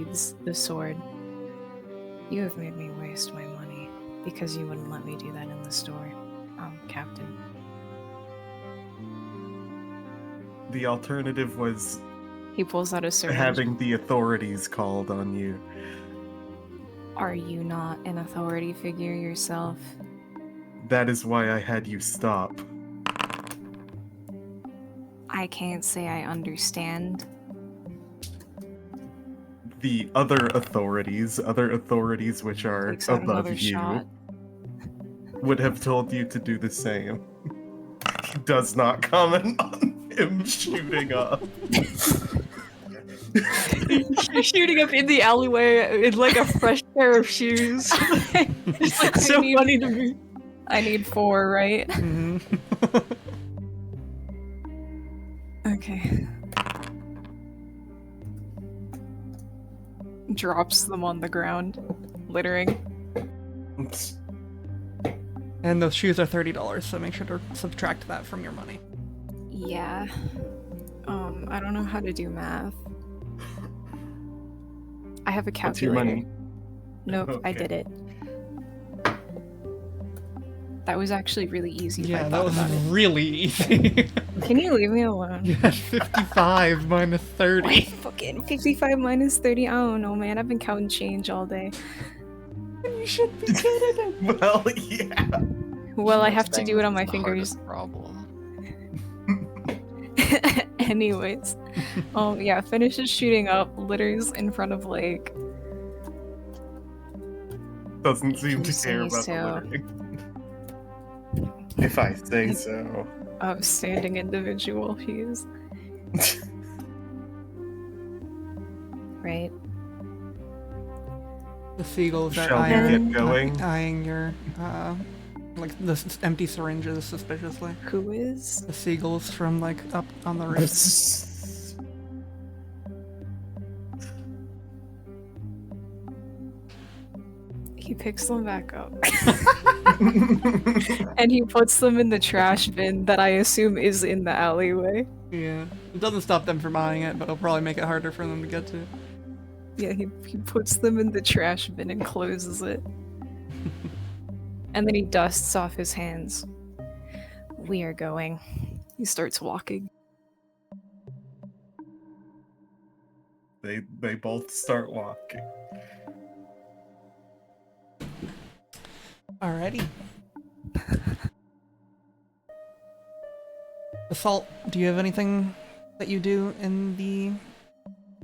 sheathes the sword. You have made me waste my money because you wouldn't let me do that in the store, Captain. The alternative was He pulls out a syringe. having the authorities called on you. Are you not an authority figure yourself? That is why I had you stop. I can't say I understand. The other authorities which are Takes out above another you, shot. would have told you to do the same. He does not comment on him shooting up. Shooting up in the alleyway in like a fresh pair of shoes. It's like so funny to me. I need 4, right? Mhm. Okay. Drops them on the ground, littering. And those shoes are $30, so make sure to subtract that from your money. Yeah. I don't know how to do math. I have a What's your calculator. money? Nope, I Okay. did it. That was actually really easy. If I Yeah, that thought was about it. really easy. Can you leave me alone? You had 55 minus 30. Wait, fucking 55 minus 30. I don't know, man. I've been counting change all day. You should be good at it. Well, yeah. Well, I have to Saying do it on this my is the fingers. hardest problem. Anyways, yeah, finishes shooting up, litters in front of Lake. Doesn't seem to You care about say the so. littering. If I say so. Outstanding individual he is. Right? The seagulls are Shall we eyeing- get going? eyeing your, like, the empty syringes suspiciously. Who is? The seagulls from, like, up on the roof. He picks them back up. And he puts them in the trash bin that I assume is in the alleyway. Yeah. It doesn't stop them from buying it, but it'll probably make it harder for them to get to. Yeah, he puts them in the trash bin and closes it. And then he dusts off his hands. We are going. He starts walking. They both start walking. Alrighty. Assault, do you have anything that you do in the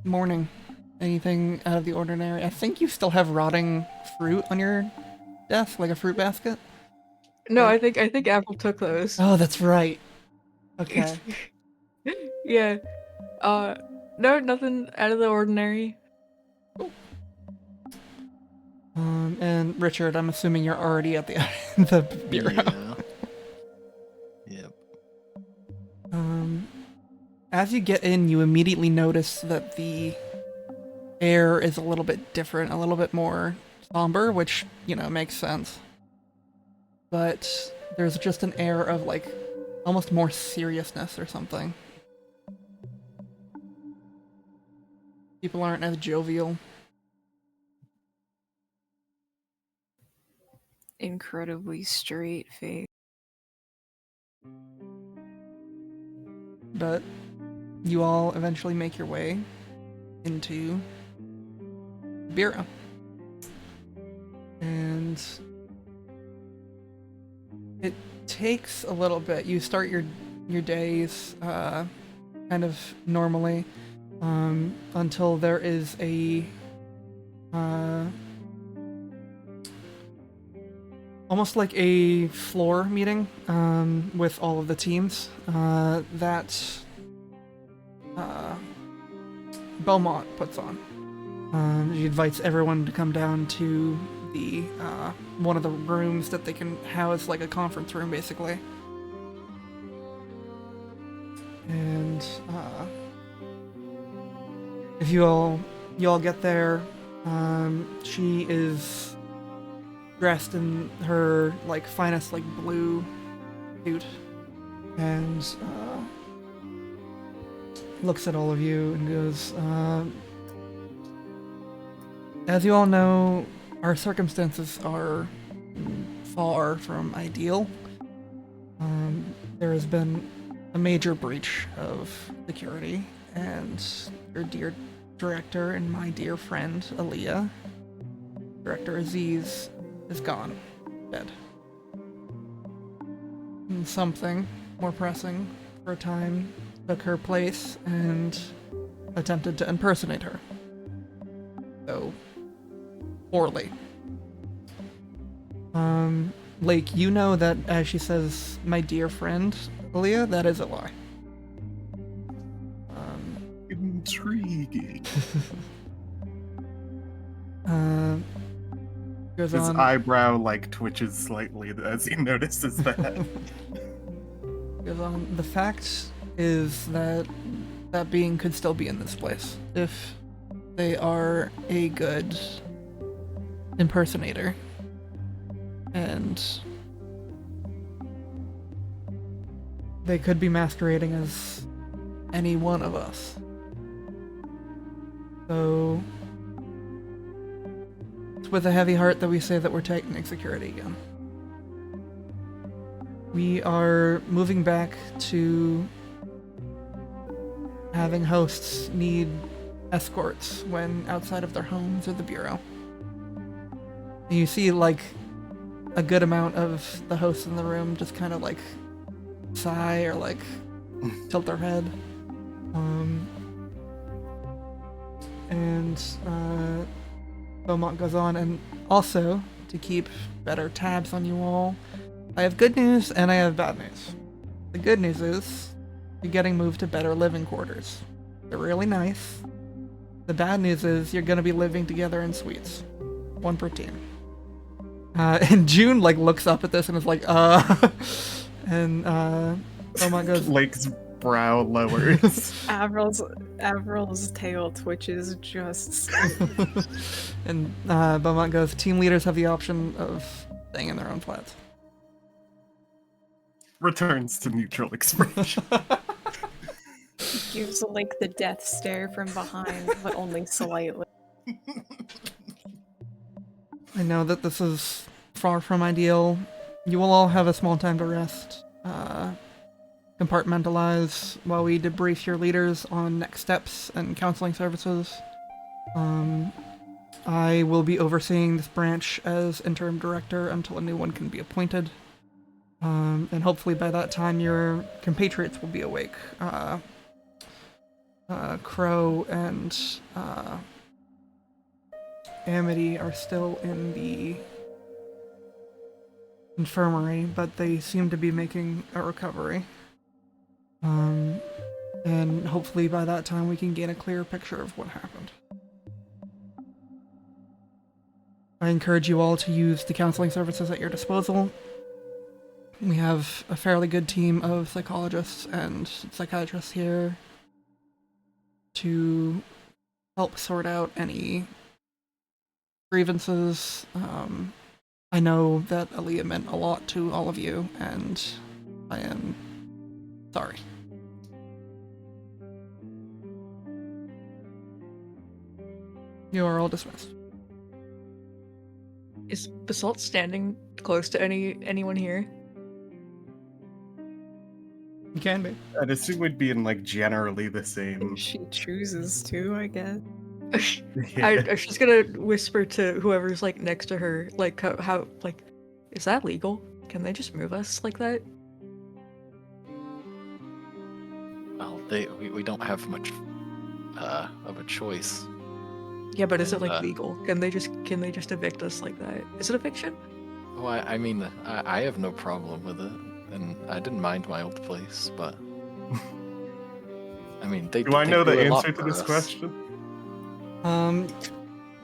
morning? Anything out of the ordinary? I think you still have rotting fruit on your desk, like a fruit basket? No, I think Apple took those. Oh, that's right. Okay. Yeah. No, nothing out of the ordinary. And Richard, I'm assuming you're already at the bureau. Yeah. Yep. As you get in, you immediately notice that the air is a little bit different, a little bit more somber, which, you know, makes sense. But there's just an air of, like, almost more seriousness or something. People aren't as jovial. Incredibly straight face. But you all eventually make your way into Bureau. And it takes a little bit. You start your days kind of normally until there is a almost like a floor meeting with all of the teams that Beaumont puts on. She invites everyone to come down to the one of the rooms that they can house, like a conference room, basically. And if you all get there, she is dressed in her like finest like blue suit and looks at all of you and goes, as you all know, our circumstances are far from ideal. There has been a major breach of security, and your dear director and my dear friend, Aaliyah, Director Aziz, is gone. Dead. And something more pressing for a time took her place and attempted to impersonate her. So, poorly. Lake, you know that as she says, my dear friend, Aaliyah, that is a lie. Intriguing. Goes His on. eyebrow like twitches slightly as he notices that. Goes on. The fact is that that being could still be in this place if they are a good impersonator. And they could be masquerading as any one of us. So it's with a heavy heart that we say that we're tightening security again. We are moving back to having hosts need escorts when outside of their homes or the bureau. And you see, like, a good amount of the hosts in the room just kind of, like, sigh or, like, tilt their head. And Beaumont goes on, and also, to keep better tabs on you all, I have good news and I have bad news. The good news is you're getting moved to better living quarters. They're really nice. The bad news is you're gonna be living together in suites. One per team. And June, like, looks up at this and is like, and Beaumont goes, Lake's brow lowers. Avril's tail twitches just. and Beaumont goes, team leaders have the option of staying in their own flats. Returns to neutral expression. Gives like the death stare from behind, but only slightly. I know that this is far from ideal. You will all have a small time to rest, compartmentalize while we debrief your leaders on next steps and counseling services. I will be overseeing this branch as interim director until a new one can be appointed. And hopefully by that time your compatriots will be awake. Crow and Amity are still in the infirmary, but they seem to be making a recovery. And hopefully by that time we can gain a clearer picture of what happened. I encourage you all to use the counseling services at your disposal. We have a fairly good team of psychologists and psychiatrists here to help sort out any grievances. I know that Aaliyah meant a lot to all of you, and I am sorry. You are all dismissed. Is Basalt standing close to anyone here? You can be. I'd assume we'd be in like generally the same. If she chooses to, I guess. I she's gonna whisper to whoever's like next to her, like how like, is that legal? Can they just move us like that? Well, we don't have much of a choice. Yeah, but is it like And, legal? Can they just evict us like that? Is it eviction? Oh, I mean, I have no problem with it, and I didn't mind my old place, but I mean, they Do I know the do a lot answer to for this us. question?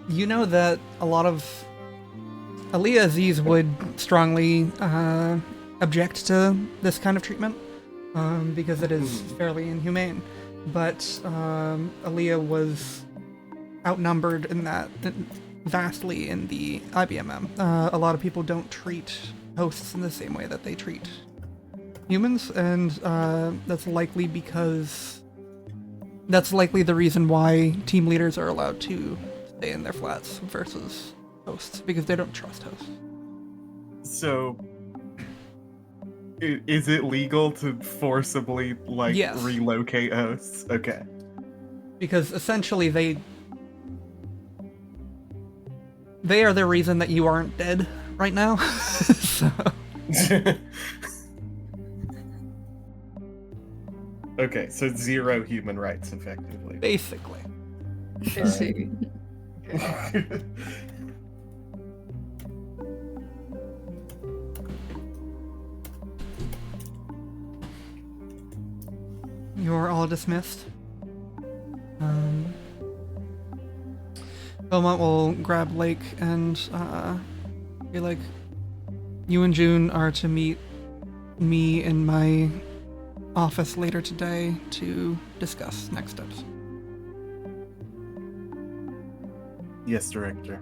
You know that a lot of Aaliyah Aziz would strongly object to this kind of treatment because it is fairly inhumane. But Aaliyah was outnumbered in that vastly in the IBMM. A lot of people don't treat hosts in the same way that they treat humans, and that's likely because that's likely the reason why team leaders are allowed to stay in their flats versus hosts because they don't trust hosts. So, is it legal to forcibly, like, Yes. relocate hosts? Okay. Because essentially they are the reason that you aren't dead right now. So, Okay, so 0 human rights, effectively. basically. I see. You're all dismissed. Beaumont will grab Lake and be like, you and June are to meet me in my office later today to discuss next steps. Yes, Director.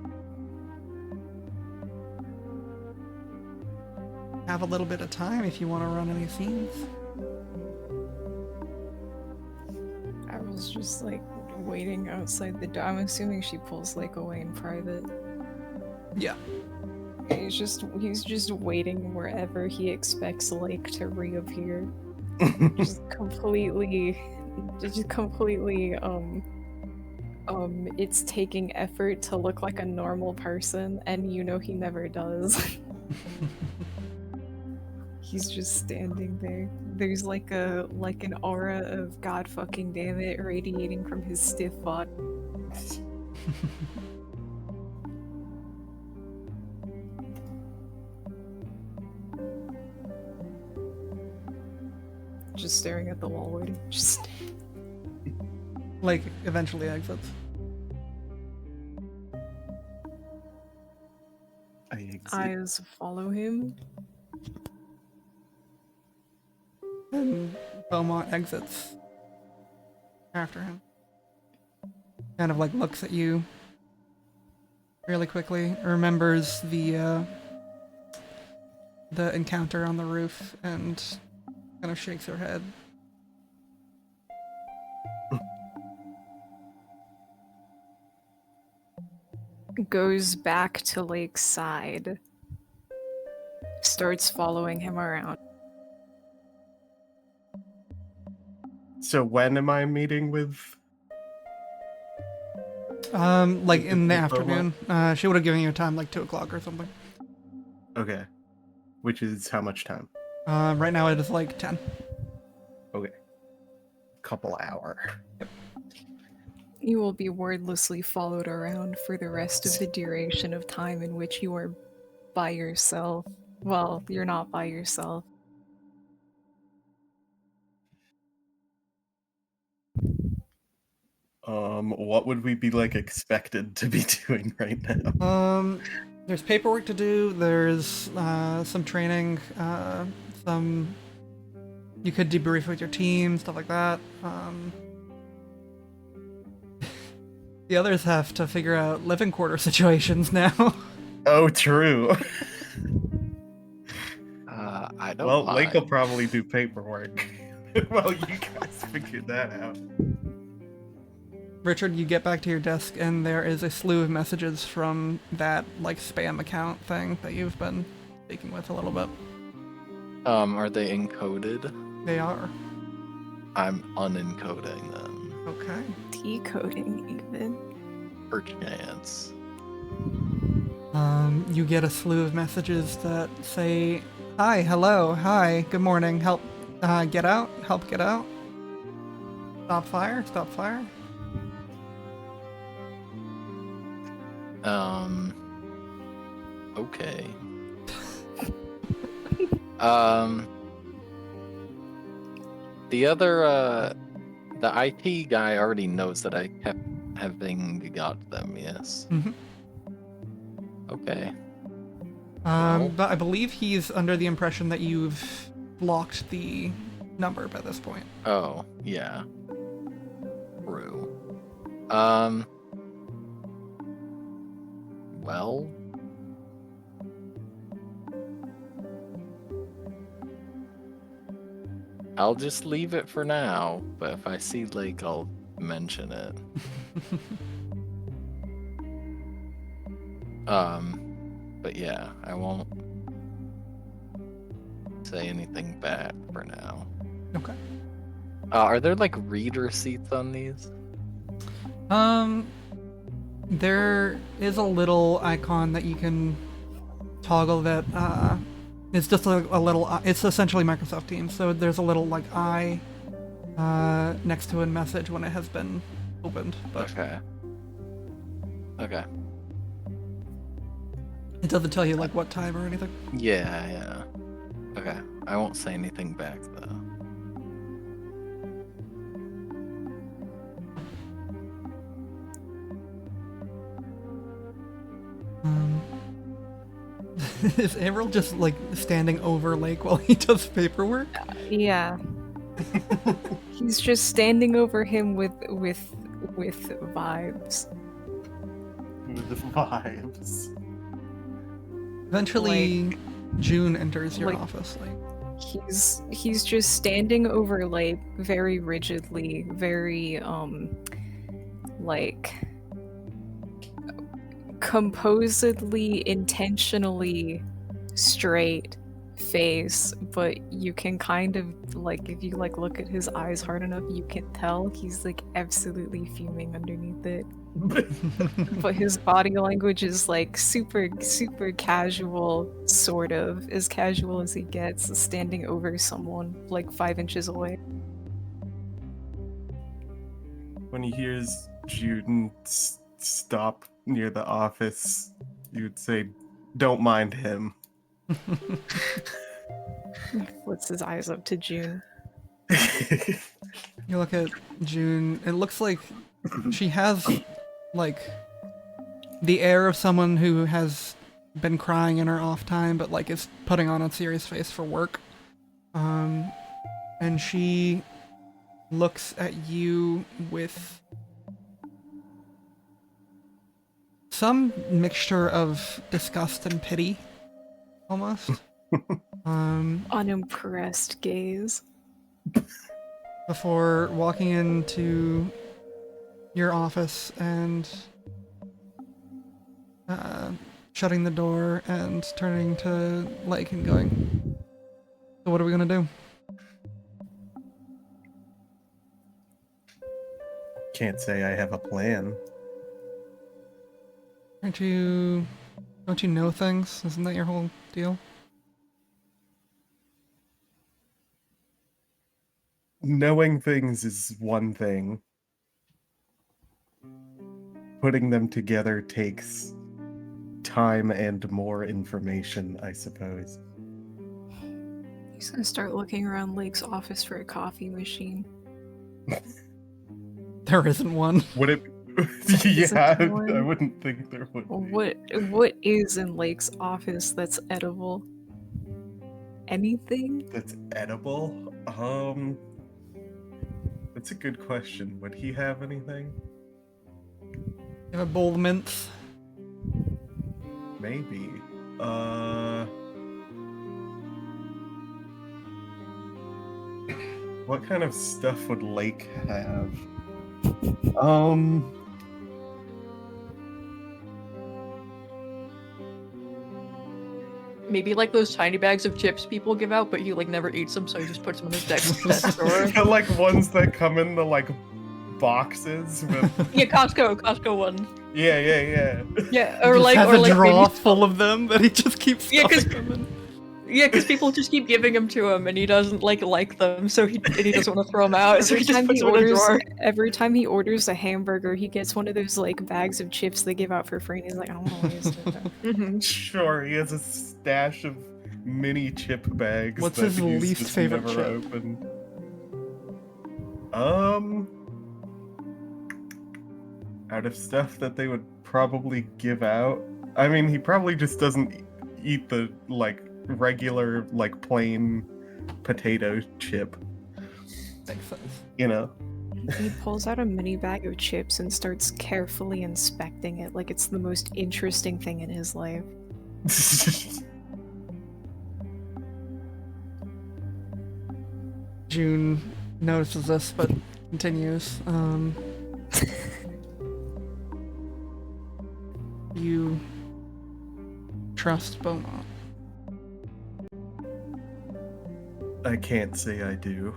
Have a little bit of time if you want to run any scenes. I was just like waiting outside the door. I'm assuming she pulls like away in private. Yeah. He's just waiting wherever he expects Lake to reappear. just completely it's taking effort to look like a normal person, and you know he never does. He's just standing there. There's like an aura of God fucking damn it radiating from his stiff body. Just staring at the wall waiting. Just Lake eventually exits. I exit. eyes follow him. And Beaumont exits after him. Kind of like looks at you really quickly, remembers the encounter on the roof, and kind of shakes her head. Goes back to Lake's side. Starts following him around. So when am I meeting with? Like in the With afternoon. Beaumont? She would have given you time like 2 o'clock or something. Okay. Which is how much time? Right now it is like 10. Okay. Couple hour. You will be wordlessly followed around for the rest of the duration of time in which you are by yourself. Well, you're not by yourself. What would we be like expected to be doing right now? There's paperwork to do. There's some training. Some you could debrief with your team, stuff like that. The others have to figure out living quarter situations now. Oh, true. I don't Well, mind. Lake will probably do paperwork while you guys figure that out. Richard, you get back to your desk, and there is a slew of messages from that like spam account thing that you've been speaking with a little bit. Are they encoded? They are. I'm unencoding them. Okay. Decoding, even. Perchance. You get a slew of messages that say, "Hi, hello, hi, good morning, help, get out, help get out. Stop fire, stop fire." Okay. The other, the IT guy already knows that I kept having got them, yes? Mhm. Okay. But I believe he's under the impression that you've blocked the number by this point. Oh, yeah. True. Well... I'll just leave it for now, but if I see Lake, I'll mention it. But yeah, I won't say anything bad for now. Okay. Are there like read receipts on these? There is a little icon that you can toggle that it's just a little it's essentially Microsoft Teams, so there's a little like eye next to a message when it has been opened, but Okay. it doesn't tell you like what time or anything. Yeah. Okay. I won't say anything back though. Is Averill just like standing over Lake while he does paperwork? Yeah. He's just standing over him with vibes. With the vibes. Eventually, June enters your like- office. He's just standing over Lake very rigidly, very like composedly, intentionally straight face, but you can kind of like, if you like look at his eyes hard enough, you can tell he's like absolutely fuming underneath it. But his body language is like super casual, sort of as casual as he gets, standing over someone like 5 inches away. When he hears Juden stop near the office, you would say, "Don't mind him." Flips his eyes up to June. You look at June. It looks like she has like the air of someone who has been crying in her off time, but like is putting on a serious face for work. And she looks at you with some mixture of disgust and pity, almost. Unimpressed gaze. Before walking into your office and shutting the door and turning to Lake and going, "So what are we gonna do?" Can't say I have a plan. Don't you know things? Isn't that your whole deal? Knowing things is one thing. Putting them together takes time and more information, I suppose. He's gonna start looking around Lake's office for a coffee machine. There isn't one. Would it? Isn't Yeah, there one? I wouldn't think there would be. What is in Lake's office that's edible? Anything? That's edible? That's a good question. Would he have anything? You have a bowl of mints. Maybe. What kind of stuff would Lake have? Maybe like those tiny bags of chips people give out, but he like never eats them, so he just puts them in his desk drawer. Like ones that come in the like boxes with. Yeah, Costco ones. Yeah. Yeah, He or just like, has or a like drawer maybe, full of them that he just keeps Yeah, 'cause- stuffing them in. yeah, because people just keep giving them to him, and he doesn't like them, so he doesn't want to throw them out, so he just puts them in a drawer. Every time he orders a hamburger, he gets one of those like bags of chips they give out for free, and he's like, I don't want to waste it. Mm-hmm. Sure, he has a stash of mini chip bags. What's that his he's least just favorite never chip? opened. Out of stuff that they would probably give out. I mean, he probably just doesn't eat the like regular like plain potato chip. Makes sense. You know. He pulls out a mini bag of chips and starts carefully inspecting it like it's the most interesting thing in his life. June notices this, but continues. You trust Beaumont? I can't say I do.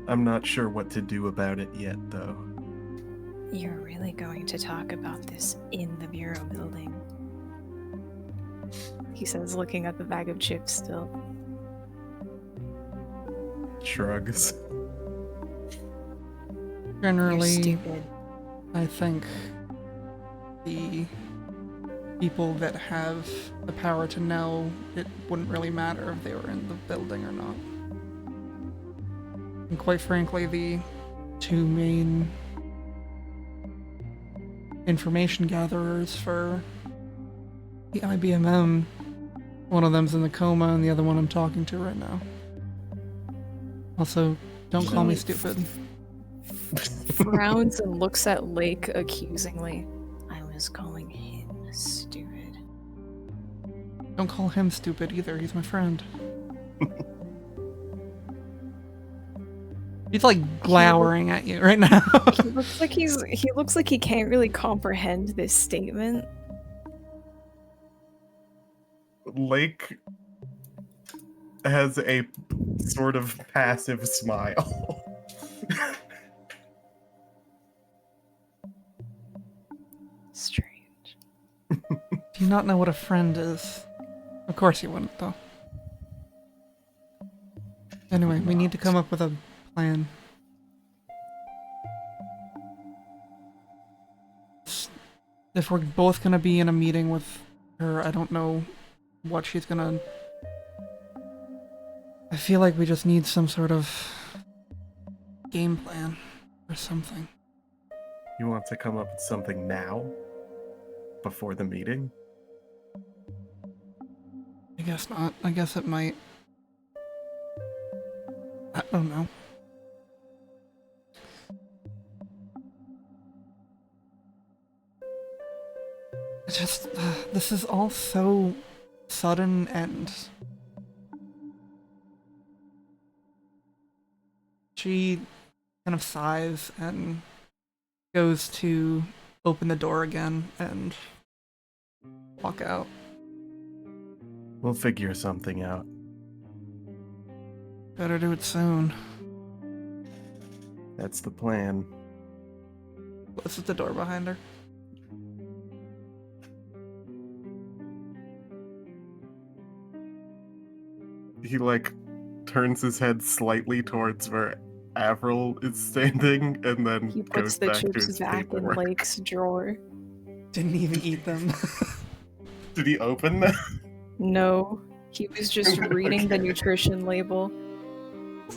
I'm not sure what to do about it yet, though. You're really going to talk about this in the Bureau building? He says, looking at the bag of chips still. Shrugs. You're Generally, stupid. I think the people that have the power to know, it wouldn't really matter if they were in the building or not. And quite frankly, the two main information gatherers for the IBMM, one of them's in the coma and the other one I'm talking to right now. Also, don't call me stupid. Frowns and looks at Lake accusingly. I was calling him stupid. Don't call him stupid either, he's my friend. He's like glowering at you right now. He looks like he can't really comprehend this statement. Lake has a sort of passive smile. Strange. Do you not know what a friend is? Of course you wouldn't, though. Anyway, we need to come up with a plan. If we're both gonna be in a meeting with her, I don't know what she's gonna... I feel like we just need some sort of game plan or something. You want to come up with something now? Before the meeting? I guess not. I guess it might. I don't know. It's just, this is all so sudden and... She kind of sighs and goes to open the door again and walk out. We'll figure something out. Better do it soon. That's the plan. Closes the door behind her. He, like, turns his head slightly towards where Avril is standing, and then He goes puts the back to chips his back in paperwork. Lake's drawer. Didn't even eat them. Did he open them? No, he was just reading the Okay. nutrition label,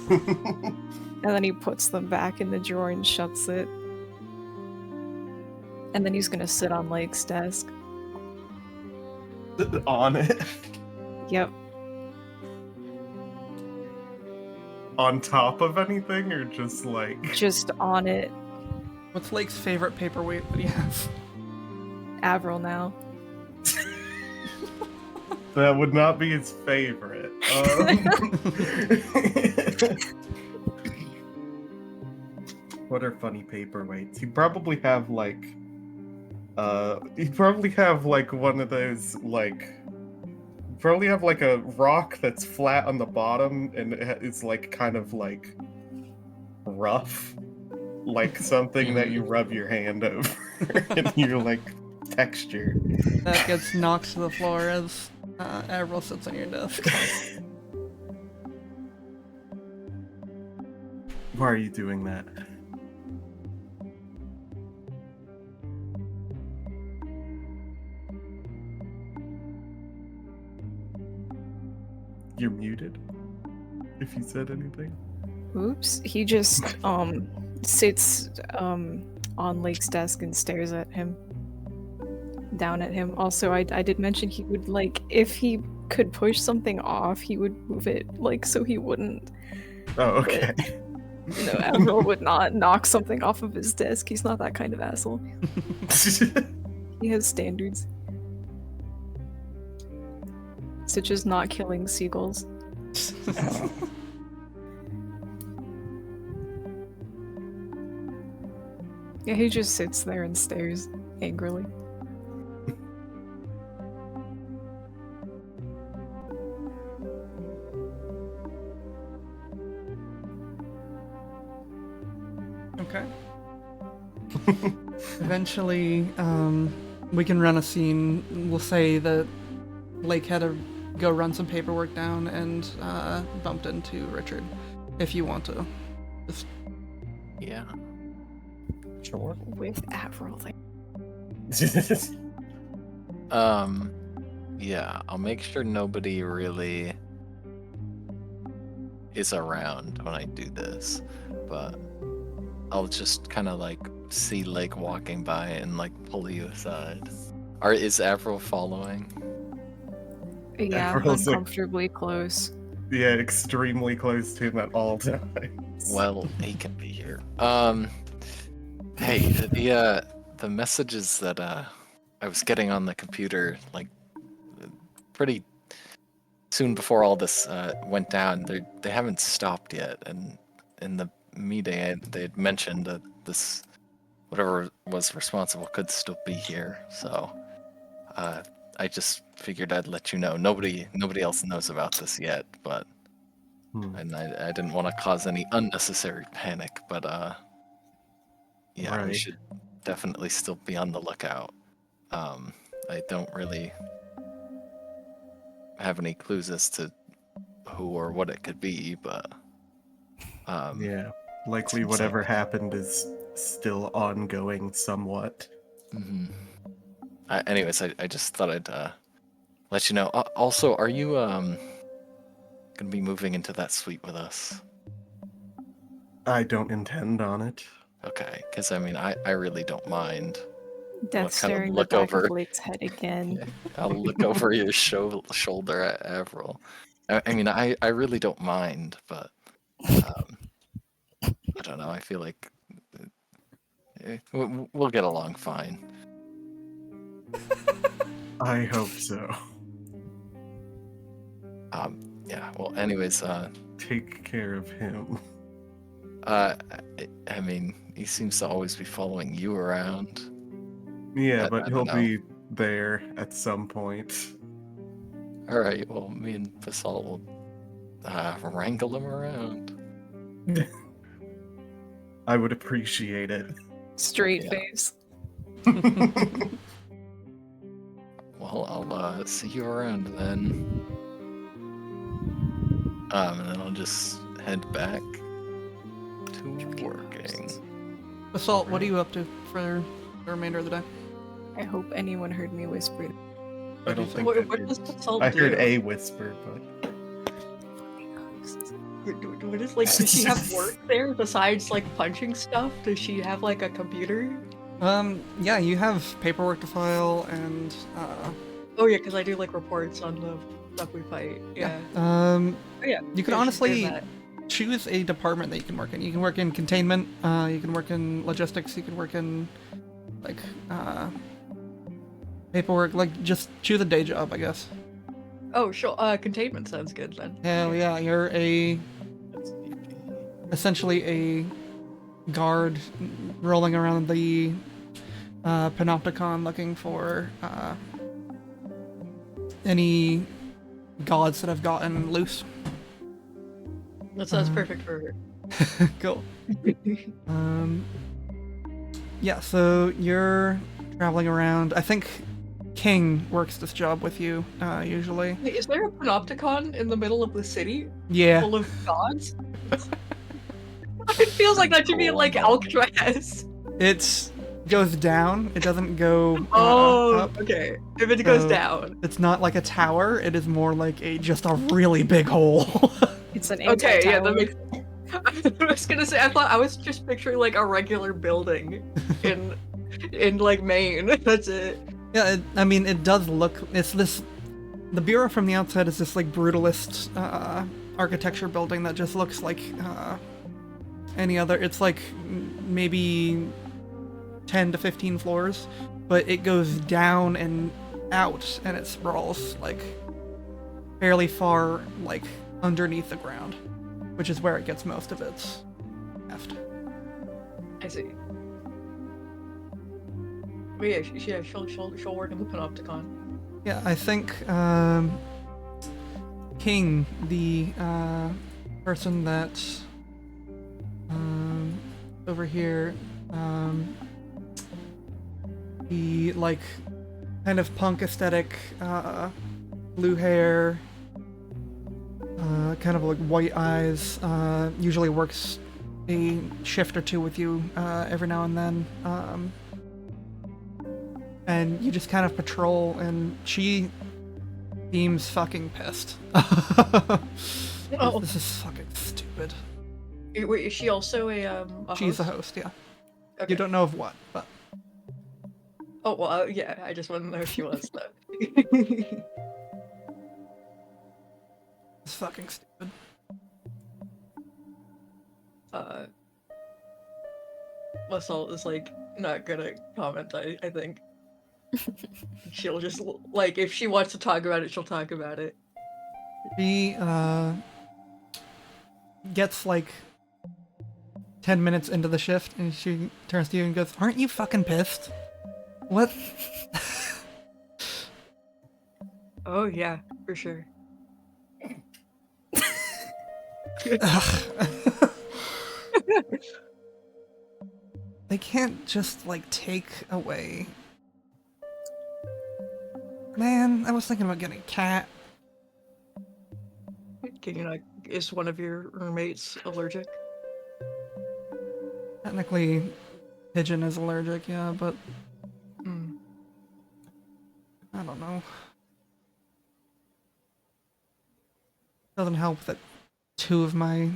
and then he puts them back in the drawer and shuts it. And then he's gonna sit on Lake's desk. On it? Yep. On top of anything, or just like... Just on it. What's Lake's favorite paperweight that he has? Avril now. That would not be his favorite. What are funny paperweights? He'd probably have like one of those probably have like a rock that's flat on the bottom and it's like kind of like rough, like something that you rub your hand over and you like texture. That gets knocked to the floor as Avril sits on your desk. Why are you doing that? You're muted. If you said anything. Oops. He just sits on Lake's desk and stares at him. Down at him. Also, I did mention he would like if he could push something off, he would move it like so he wouldn't. Oh, okay. You know, Avril would not knock something off of his desk. He's not that kind of asshole. He has standards. Such as not killing seagulls. Yeah, he just sits there and stares angrily. Okay. Eventually, we can run a scene. We'll say that Lake had to go run some paperwork down and bumped into Richard, if you want to. Just Yeah. Sure. With Avril there. Yeah, I'll make sure nobody really is around when I do this, but I'll just kind of like see Lake walking by and like pull you aside. Is Avril following? Yeah, Avril's like- uncomfortably close. Yeah, extremely close to him at all times. Well, he can be here. Hey, the messages that I was getting on the computer like pretty soon before all this went down, they haven't stopped yet. And in the meeting, they had mentioned that this whatever was responsible could still be here. So I just figured I'd let you know. Nobody else knows about this yet, but and I didn't want to cause any unnecessary panic. But yeah, we Right. should definitely still be on the lookout. I don't really have any clues as to who or what it could be, but Yeah, likely seems whatever like- happened is still ongoing somewhat. mhm. Anyways, I just thought I'd let you know. Also, are you gonna be moving into that suite with us? I don't intend on it. Okay, because I mean, I really don't mind. Death kind of staring the look back over. of Lake's head again. Yeah. I'll look over your shoulder at Avril. I mean, I really don't mind, but I don't know. I feel like we'll get along fine. I hope so. Yeah. Well, anyways, Take care of him. I mean, he seems to always be following you around. Yeah, I but he'll don't know. be there at some point. All right. Well, me and Basalt will wrangle him around. I would appreciate it. Straight Yeah. face. Well, I'll see you around then. And then I'll just head back to working. Assault, what are you up to for the remainder of the day? I hope anyone heard me whisper. I don't think What, I what did. does Basalt I do? heard a whisper, but What is like? Does she have work there besides like punching stuff? Does she have like a computer? Yeah, you have paperwork to file and Oh yeah, because I do like reports on the stuff we fight. Yeah. Oh, yeah. you can Yeah, she's doing honestly that. choose a department that you can work in. You can work in containment, you can work in logistics, you can work in like paperwork, like just choose a day job, I guess. Oh, sure. Containment sounds good then. Hell yeah, you're essentially a guard rolling around the Panopticon looking for any gods that have gotten loose. That sounds perfect for her. Cool. Yeah, so you're traveling around. I think King works this job with you, usually. Wait, is there a panopticon in the middle of the city Yeah. full of gods? It feels like that should be like Alcatraz. It goes down. It doesn't go Oh, up. okay. If it goes So- down. It's not like a tower. It is more like just a really big hole. It's an Okay, yeah, anti-tower. that makes. I was gonna say, I was just picturing like a regular building in like Maine. That's it. Yeah, I mean, it does look. It's this. The Bureau from the outside is this like brutalist architecture building that just looks like any other. It's like maybe 10 to 15 floors, but it goes down and out, and it sprawls like fairly far, like underneath the ground, which is where it gets most of its heft. I see. But yeah, she'll work in the Panopticon. Yeah, I think King, the person that over here, the like kind of punk aesthetic, blue hair, kind of like white eyes, usually works a shift or two with you every now and then. And you just kind of patrol, and she seems fucking pissed. Oh. This is fucking stupid. Wait, is she also a She's a host? host, yeah. Okay. You don't know of what, but Oh well, yeah. I just want to know if she was though. it's fucking stupid. Lassalt is like not gonna comment. I think she'll just like if she wants to talk about it, she'll talk about it. She gets like 10 minutes into the shift, and she turns to you and goes, "Aren't you fucking pissed? What?" Oh yeah, for sure. Ugh. They can't just like take away. Man, I was thinking about getting a cat. Can you not? Is one of your roommates allergic? Technically, Pigeon is allergic, yeah, but Hmm. I don't know. Doesn't help that two of my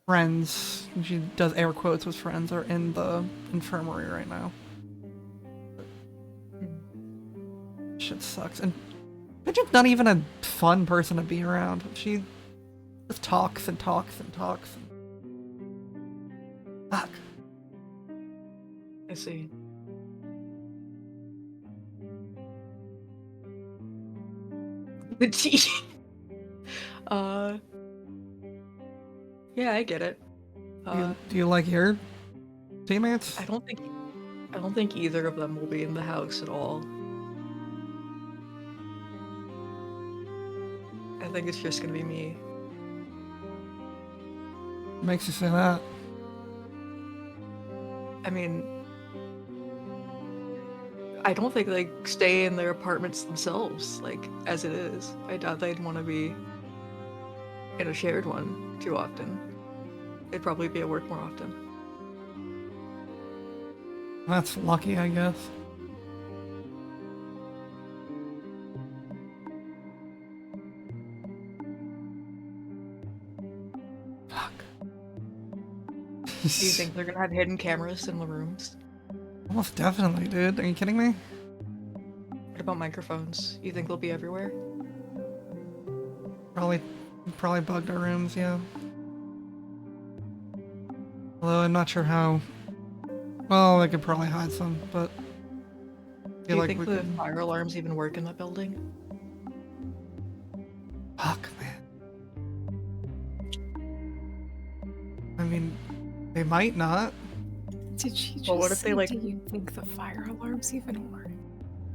friends, she does air quotes with friends, are in the infirmary right now. Shit sucks. And Pigeon's not even a fun person to be around. She just talks and talks and talks. And... Fuck. I see. The tea. Yeah, I get it. Do you like your teammates? I don't think either of them will be in the house at all. I think it's just gonna be me. Makes you say that. I mean, I don't think they stay in their apartments themselves, like, as it is. I doubt they'd want to be in a shared one too often. They'd probably be at work more often. That's lucky, I guess. Fuck. Do you think they're gonna have hidden cameras in the rooms? Almost definitely, dude. Are you kidding me? What about microphones? You think they'll be everywhere? Probably bugged our rooms, yeah. Although I'm not sure how. Well, they could probably hide some, but Do you think the fire alarms even work in that building? Fuck, man. I mean, they might not. Did she just Well, what if say, they, like- do you think the fire alarms even work?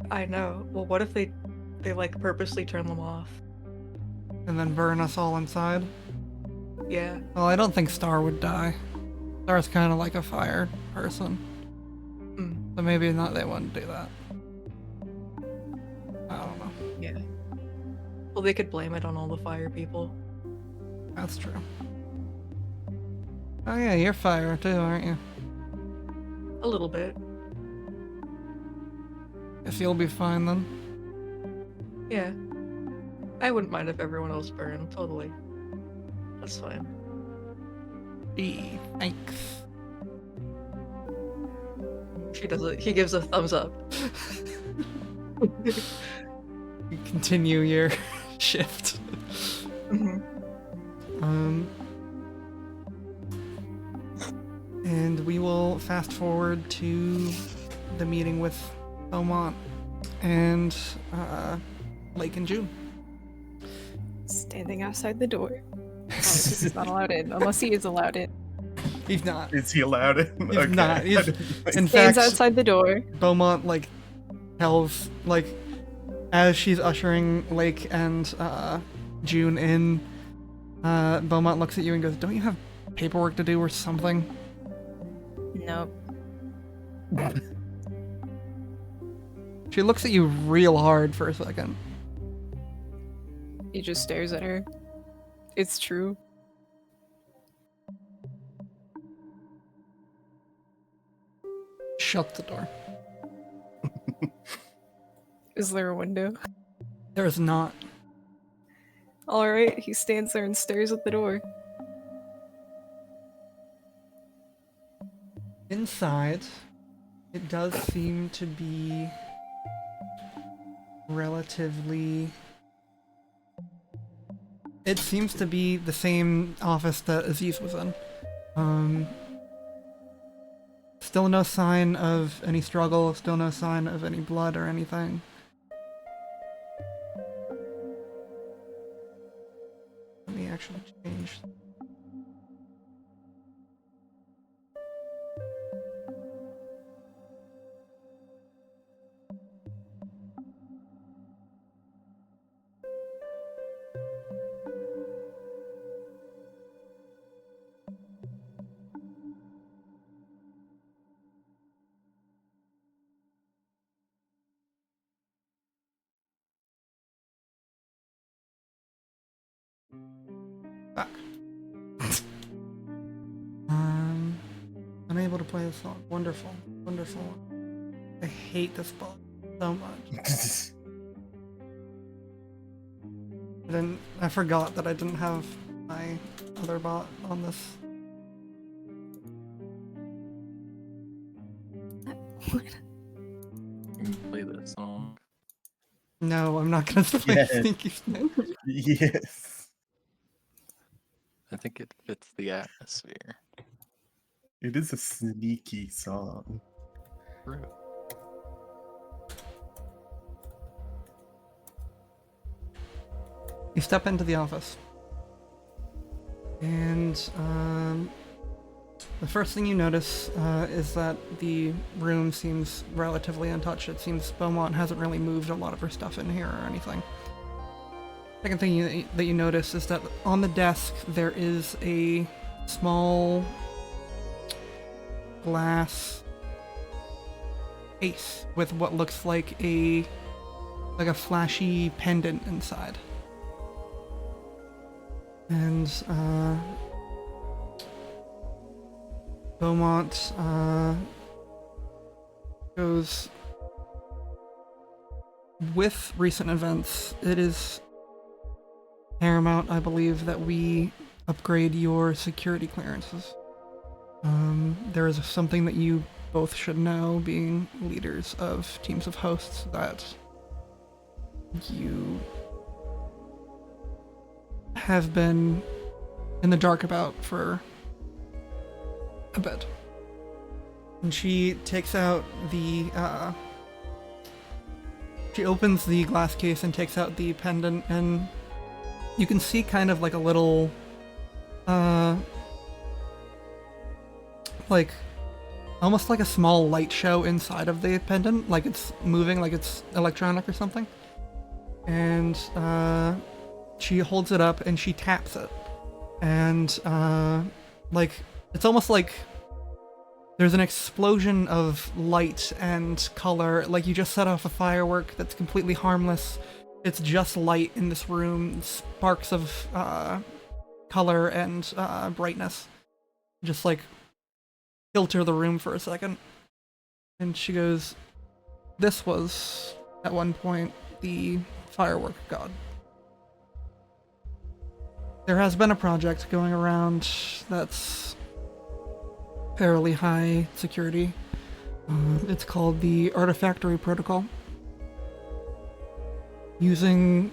I know. Well, what if they like purposely turn them off? And then burn us all inside. Yeah. Well, I don't think Star would die. Star's kind of like a fire person. Mm. So maybe not. They wouldn't do that. I don't know. Yeah. Well, they could blame it on all the fire people. That's true. Oh yeah, you're fire too, aren't you? A little bit. Guess you'll be fine then. Yeah. I wouldn't mind if everyone else burned. Totally. That's fine. Gee, thanks. She does it. He gives a thumbs up. You continue your shift. Mhm. And we will fast forward to the meeting with Beaumont and Lake and June. Standing outside the door. He's not allowed in, unless he is allowed in. He's not. Is he allowed in? He's not. He's- In Stands fact, outside the door. Beaumont like tells like as she's ushering Lake and June in, Beaumont looks at you and goes, "Don't you have paperwork to do or something?" Nope. She looks at you real hard for a second. He just stares at her. It's true. Shut the door. Is there a window? There is not. Alright, he stands there and stares at the door. Inside, it does seem to be relatively... It seems to be the same office that Aziz was in. Still no sign of any struggle, still no sign of any blood or anything. Let me actually change. Back. Unable to play the song. Wonderful. Wonderful. I hate this bot so much. Then I forgot that I didn't have my other bot on this. You can play this song. No, I'm not gonna play Yes. Sneaky Snake. Yes. I think it fits the atmosphere. It is a sneaky song. True. You step into the office. And the first thing you notice is that the room seems relatively untouched. It seems Beaumont hasn't really moved a lot of her stuff in here or anything. Second thing that you notice is that on the desk there is a small glass case with what looks like a flashy pendant inside. And Beaumont goes, with recent events, it is paramount, I believe, that we upgrade your security clearances. There is something that you both should know, being leaders of teams of hosts, that you have been in the dark about for a bit. And she takes out the, she opens the glass case and takes out the pendant, and you can see kind of like a little, like, almost like a small light show inside of the pendant, like it's moving, like it's electronic or something. And, she holds it up and she taps it. And, like, it's almost like there's an explosion of light and color, like you just set off a firework that's completely harmless. It's just light in this room, sparks of color and brightness. Just like filter the room for a second. And she goes, "This was, at one point, the firework god. There has been a project going around that's fairly high security. It's called the Artifactory Protocol. Using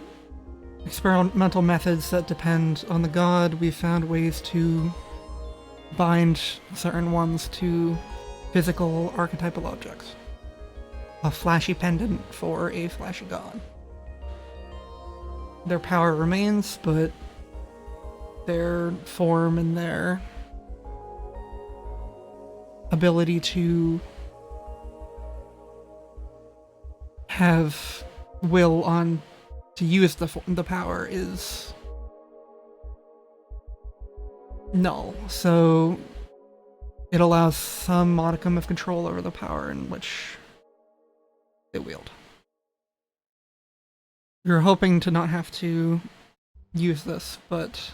experimental methods that depend on the god, we've found ways to bind certain ones to physical archetypal objects. A flashy pendant for a flashy god. Their power remains, but their form and their ability to have will on to use the power is null. So it allows some modicum of control over the power in which they wield. We were hoping to not have to use this, but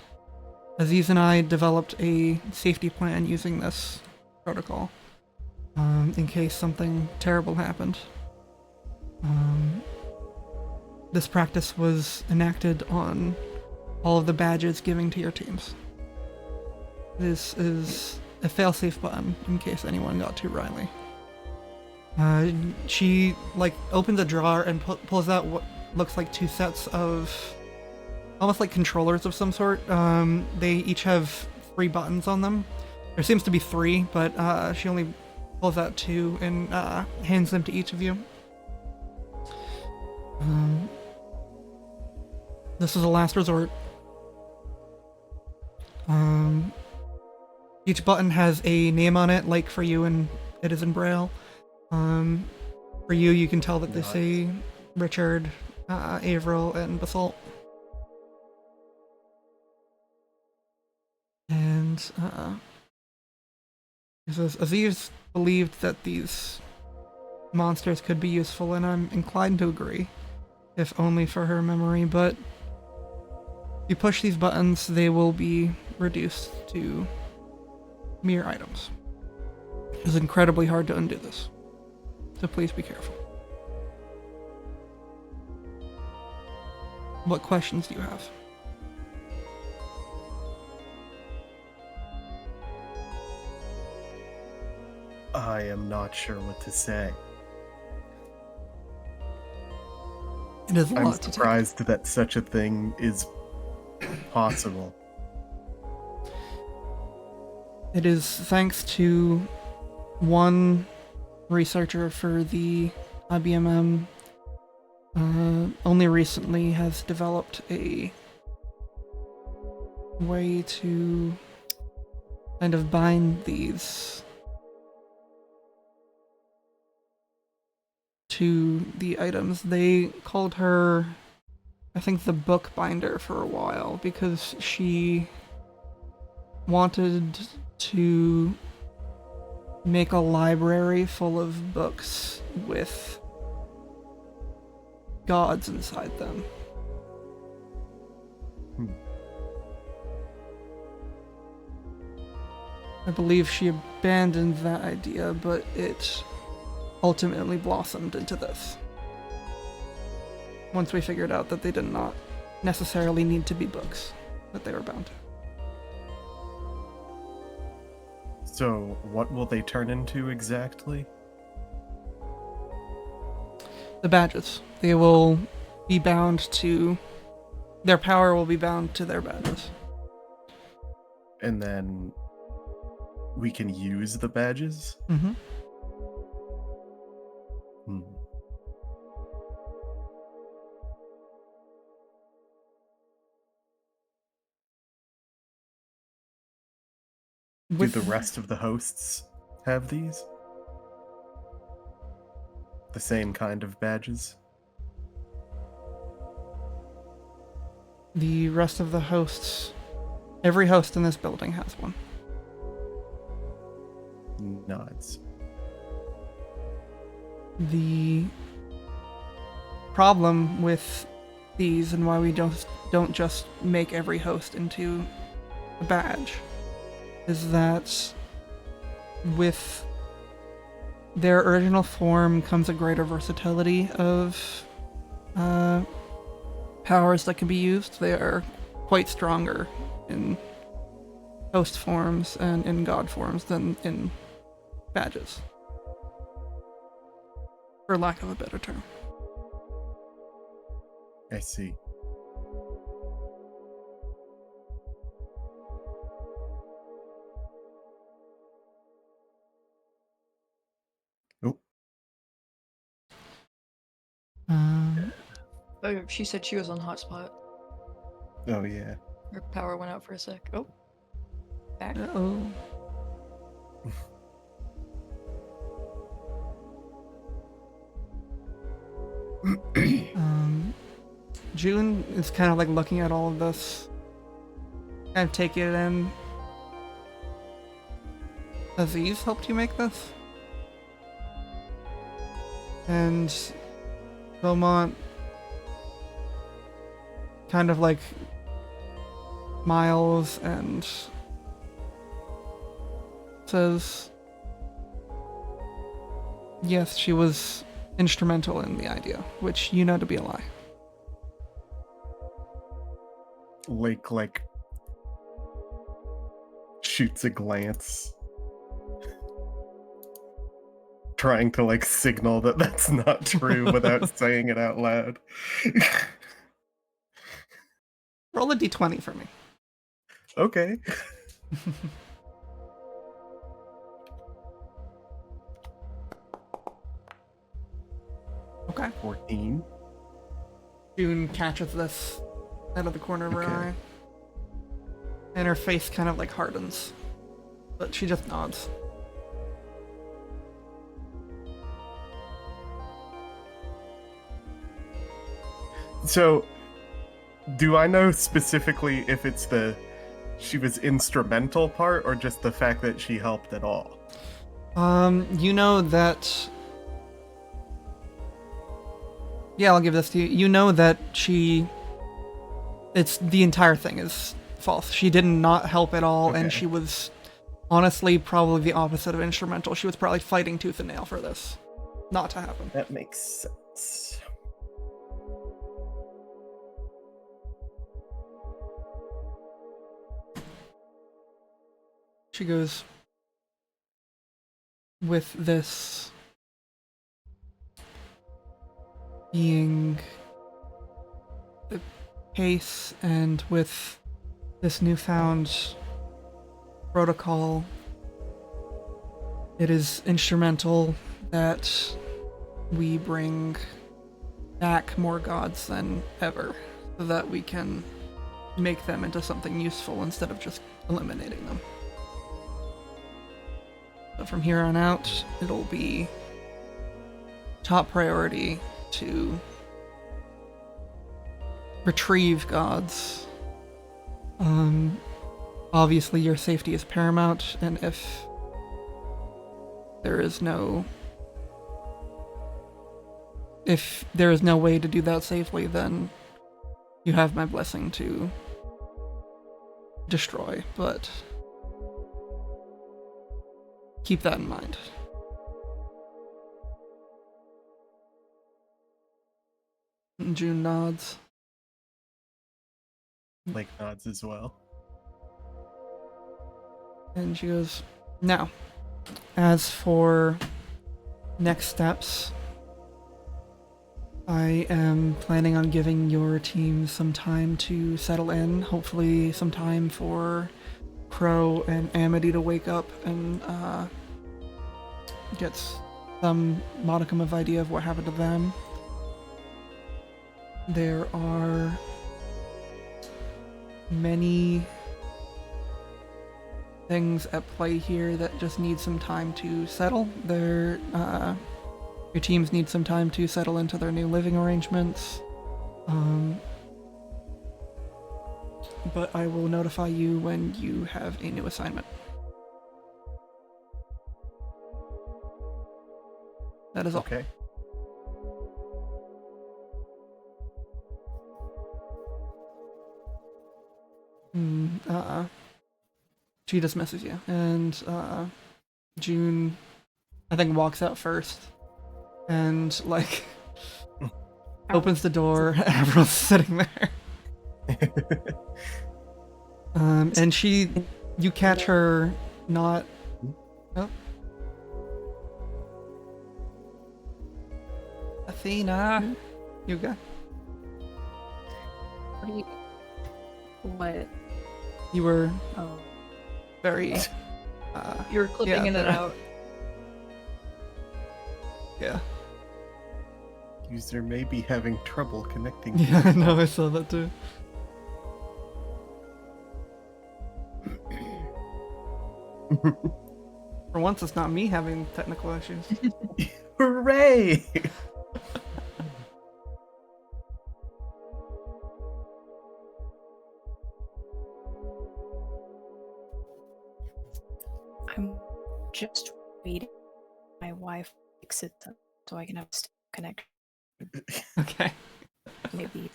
Aziz and I developed a safety plan using this protocol in case something terrible happened. This practice was enacted on all of the badges giving to your teams. This is a failsafe button in case anyone got too riley. She opens a drawer and pulls out what looks like 2 sets of almost like controllers of some sort. They each have 3 buttons on them. There seems to be 3, but she only pulls out 2 and hands them to each of you. This is a last resort. Each button has a name on it, like for you, and it is in Braille. For you, you can tell that they say Richard, Averill, and Basalt. And he says, Aziz believed that these monsters could be useful, and I'm inclined to agree, if only for her memory, but if you push these buttons, they will be reduced to mere items. It's incredibly hard to undo this, so please be careful. What questions do you have? I am not sure what to say. It is a I'm lot to take. surprised that such a thing is possible. It is thanks to one researcher for the IBMM only recently has developed a way to kind of bind these to the items. They called her, I think, the bookbinder for a while because she wanted to make a library full of books with gods inside them. I believe she abandoned that idea, but it ultimately blossomed into this. Once we figured out that they did not necessarily need to be books, that they were bound to. So, what will they turn into exactly? The badges. They will be bound to... Their power will be bound to their badges. And then we can use the badges? Mm-hmm. Hmm. Do the rest of the hosts have these? The same kind of badges? The rest of the hosts... Every host in this building has one. Nods. The problem with these and why we don't just make every host into a badge is that with their original form comes a greater versatility of powers that can be used. They are quite stronger in host forms and in god forms than in badges, for lack of a better term. I see. Oh, Oh, she said she was on hotspot. oh yeah. Her power went out for a sec. Oh, back. Uh-oh. June is kind of like looking at all of this, kind of taking it in. Aziz helped you make this? And Beaumont kind of like smiles and says, yes, she was instrumental in the idea, which you know to be a lie. Lake like shoots a glance, trying to like signal that that's not true without saying it out loud. Roll a d20 for me. Okay. Okay. 14. June catches this out of the corner of her Okay. eye. And her face kind of like hardens. But she just nods. So, do I know specifically if it's the she was instrumental part or just the fact that she helped at all? You know that... Yeah, I'll give this to you. You know that she... It's the entire thing is false. She did not help at all, and Okay. she was honestly probably the opposite of instrumental. She was probably fighting tooth and nail for this not to happen. That makes sense. She goes, with this being the case and with this newfound protocol, it is instrumental that we bring back more gods than ever so that we can make them into something useful instead of just eliminating them. So from here on out, it'll be top priority to retrieve gods. Obviously your safety is paramount, and if there is no way to do that safely, then you have my blessing to destroy, but keep that in mind. And June nods. Lake nods as well. And she goes, now, as for next steps, I am planning on giving your team some time to settle in, hopefully some time for Crow and Amity to wake up and get some modicum of idea of what happened to them. There are many things at play here that just need some time to settle. Your teams need some time to settle into their new living arrangements. But I will notify you when you have a new assignment. That is all. Okay. She dismisses you, and June, I think, walks out first, and like opens the door. Everyone's sitting there, and you catch her not. Oh. Athena, you go. What? You were Oh. very. You were clipping Yeah, in and there. out. Yeah. User may be having trouble connecting. Yeah, I know. I saw that too. For once, it's not me having technical issues. Hooray! I'm just waiting. My wife fix it so I can have a connection. Okay. Maybe.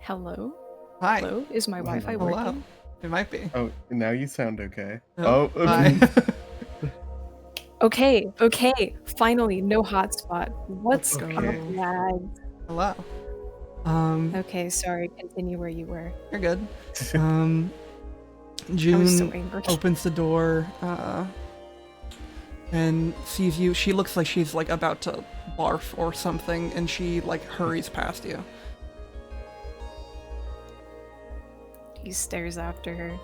Hello? Hi. Hello? Is my Wi-Fi Hello. working? It might be. Oh, now you sound okay. Oh, Oh, hi. Okay, finally, no hotspot. What's Okay. up, lads? Hello. Okay, sorry, continue where you were. You're good. I was so June angry. opens the door and sees you. She looks like she's like about to barf or something, and she like hurries past you. He stares after her.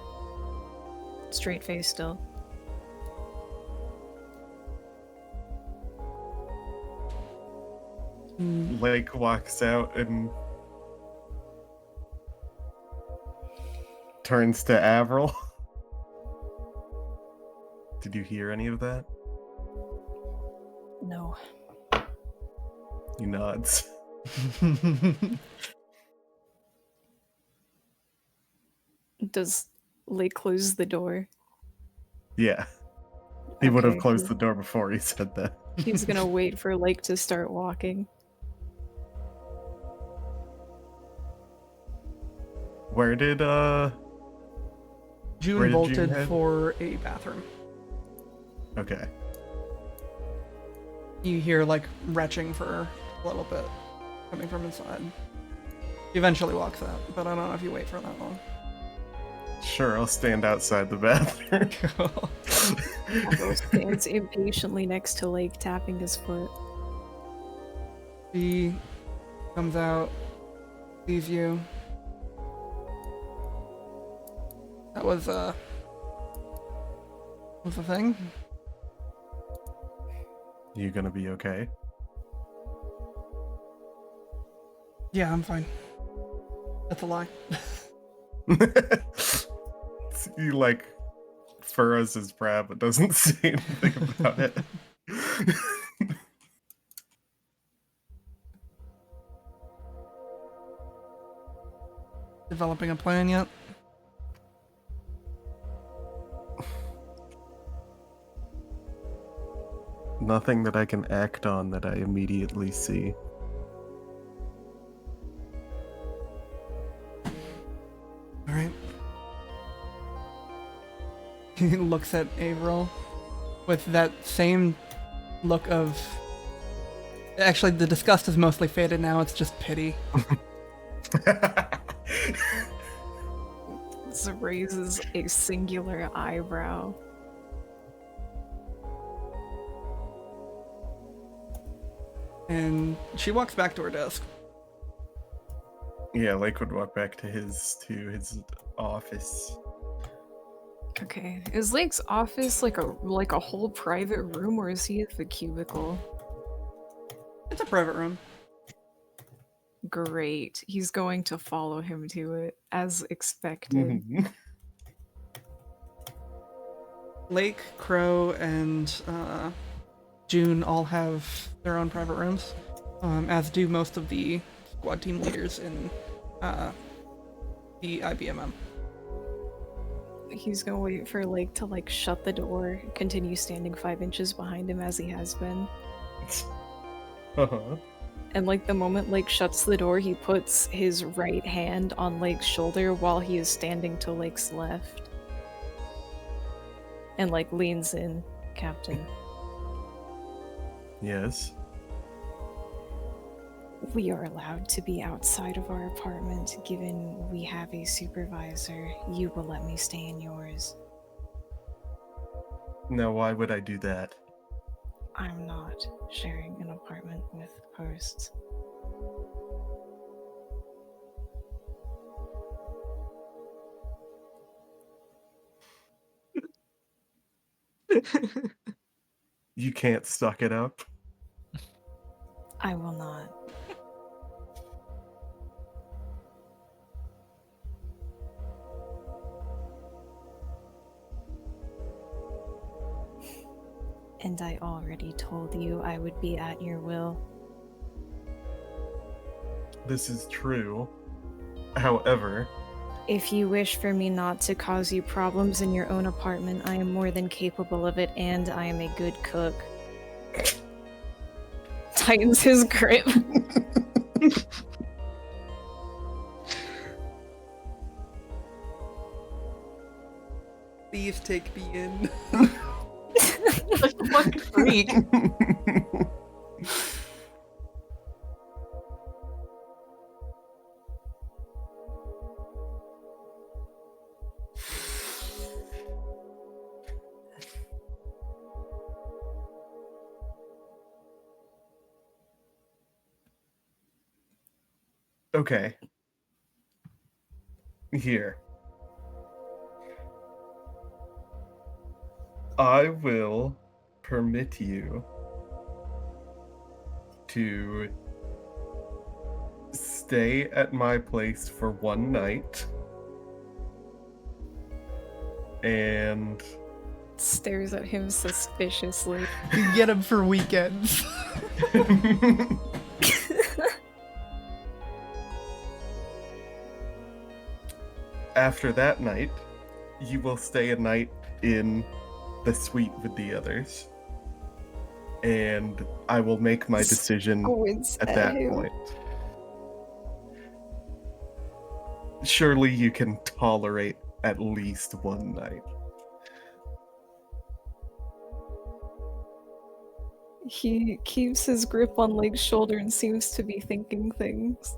Straight face still. Lake walks out and turns to Avril. Did you hear any of that? No. He nods. Does Lake close the door? Yeah. He would have Okay, closed the door before he said that. He's gonna wait for Lake to start walking. Where did June Where did bolted June head? for a bathroom. Okay. You hear like retching for a little bit coming from inside. He eventually walks out, but I don't know if you wait for that long. Sure, I'll stand outside the bathroom. Avril stands impatiently next to Lake, tapping his foot. He comes out, sees you. That was the thing. You gonna be okay? Yeah, I'm fine. That's a lie. He like furrows his brow but doesn't say anything about it. Developing a plan yet? Nothing that I can act on that I immediately see. All right. He looks at Avril with that same look of. Actually, the disgust is mostly faded now. It's just pity. Raises a singular eyebrow. And she walks back to her desk. Yeah, Lake would walk back to his office. Okay, is Lake's office like a whole private room, or is he at the cubicle? It's a private room. Great. He's going to follow him to it, as expected. Mhm. Lake, Crow, and June all have their own private rooms, as do most of the squad team leaders in the IBMM. He's gonna wait for Lake to like shut the door, continue standing 5 inches behind him as he has been. Uh-huh. And like the moment Lake shuts the door, he puts his right hand on Lake's shoulder while he is standing to Lake's left. And like leans in, Captain. Yes. We are allowed to be outside of our apartment, given we have a supervisor. You will let me stay in yours. Now, why would I do that? I'm not sharing an apartment with hosts. You can't suck it up. I will not. And I already told you I would be at your will. This is true. However, If you wish for me not to cause you problems in your own apartment, I am more than capable of it, and I am a good cook. Tightens his grip. Please take me in. Like a fucking freak. Okay. Here. I will permit you to stay at my place for one night. And Stares at him suspiciously. You get him for weekends. after that night, you will stay a night in the suite with the others. And I will make my decision Squints at that him. point. Surely you can tolerate at least one night. He keeps his grip on Lake's shoulder and seems to be thinking things.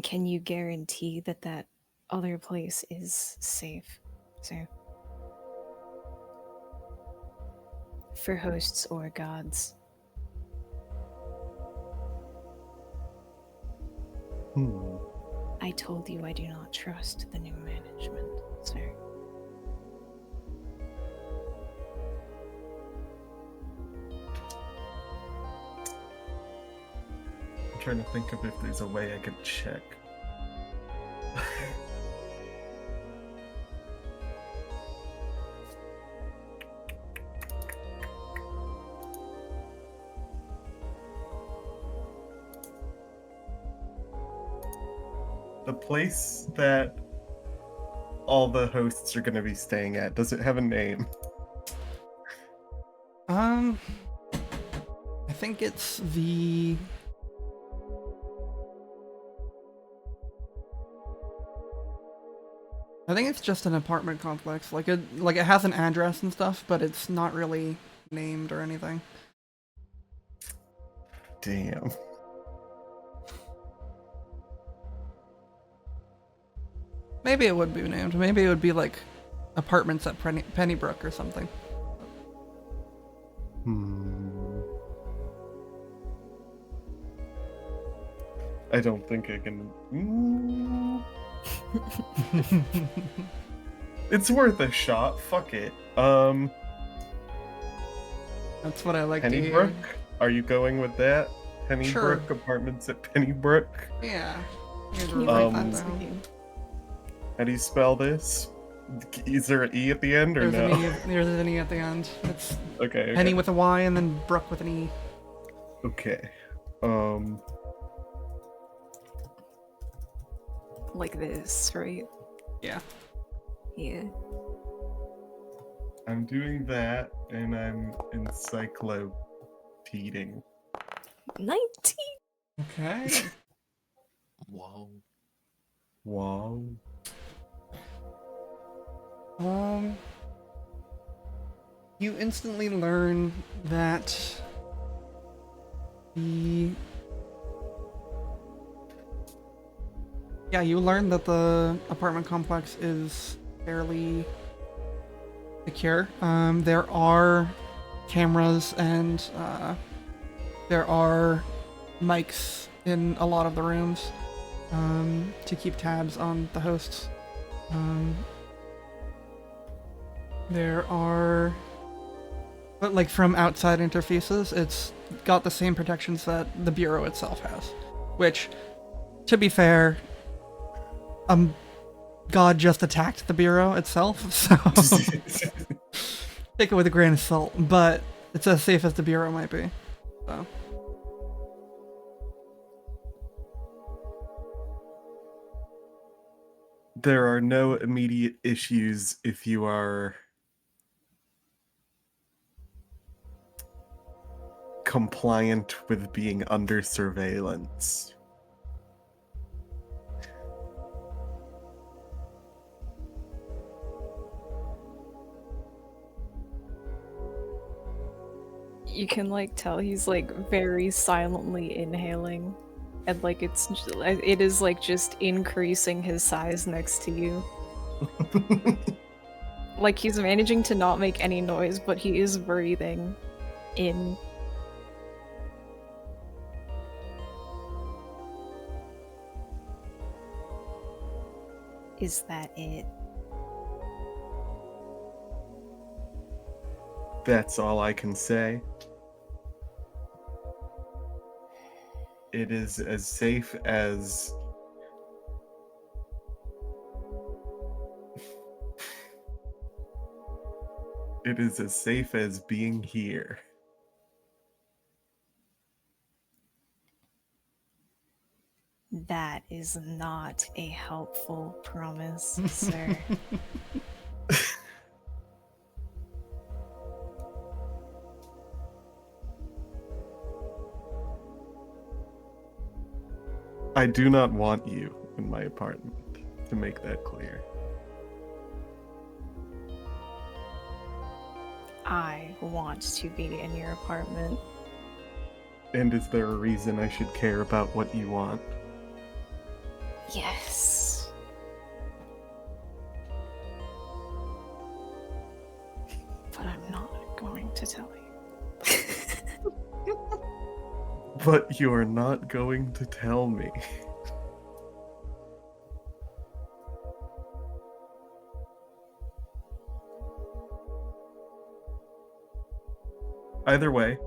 Can you guarantee that that other place is safe, sir? For hosts or gods? I told you I do not trust the new management, sir. I'm trying to think of if there's a way I could check. The place that all the hosts are going to be staying at, does it have a name? I think it's the... I think it's just an apartment complex. Like it has an address and stuff, but it's not really named or anything. Damn. Maybe it would be named. Maybe it would be like apartments at Pennybrook or something. I don't think I can. It's worth a shot. Fuck it. That's what I like to hear. Pennybrook? Are you going with that? Pennybrook Sure. Apartments at Pennybrook? Yeah. Can you Um, write that down? How do you spell this? Is there an E at the end or There's no? an E. There's an E at the end. It's Okay. Penny with a Y and then Brook with an E. Okay. Like this, right? Yeah. Yeah. I'm doing that, and I'm encyclopeding. 19! Okay. Whoa. Wow. You instantly learn that the the apartment complex is fairly secure. There are cameras and there are mics in a lot of the rooms to keep tabs on the hosts. There are, but like from outside interfaces, it's got the same protections that the Bureau itself has. Which, to be fair, God just attacked the Bureau itself, so take it with a grain of salt. But it's as safe as the Bureau might be. So There are no immediate issues if you are compliant with being under surveillance. You can like tell he's like very silently inhaling, and like it is like just increasing his size next to you. Like he's managing to not make any noise, but he is breathing in. Is that it? That's all I can say. It is as safe as it is as safe as being here. That is not a helpful promise, sir. I do not want you in my apartment, to make that clear. I want to be in your apartment. And is there a reason I should care about what you want? Yes. But I'm not going to tell you. But you're not going to tell me. Either way,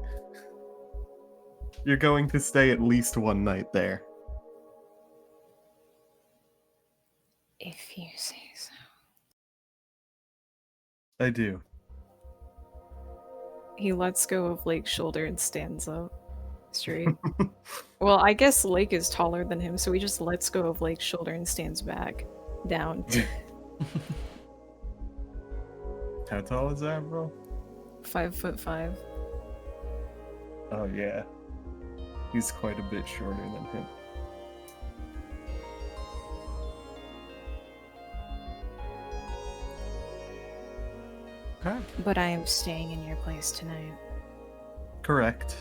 you're going to stay at least one night there. If you say so. I do. He lets go of Lake's shoulder and stands up straight. Well, I guess Lake is taller than him, so he just lets go of Lake's shoulder and stands back down. How tall is that, bro? 5'5". Oh, yeah. He's quite a bit shorter than him. Okay. But I am staying in your place tonight. Correct.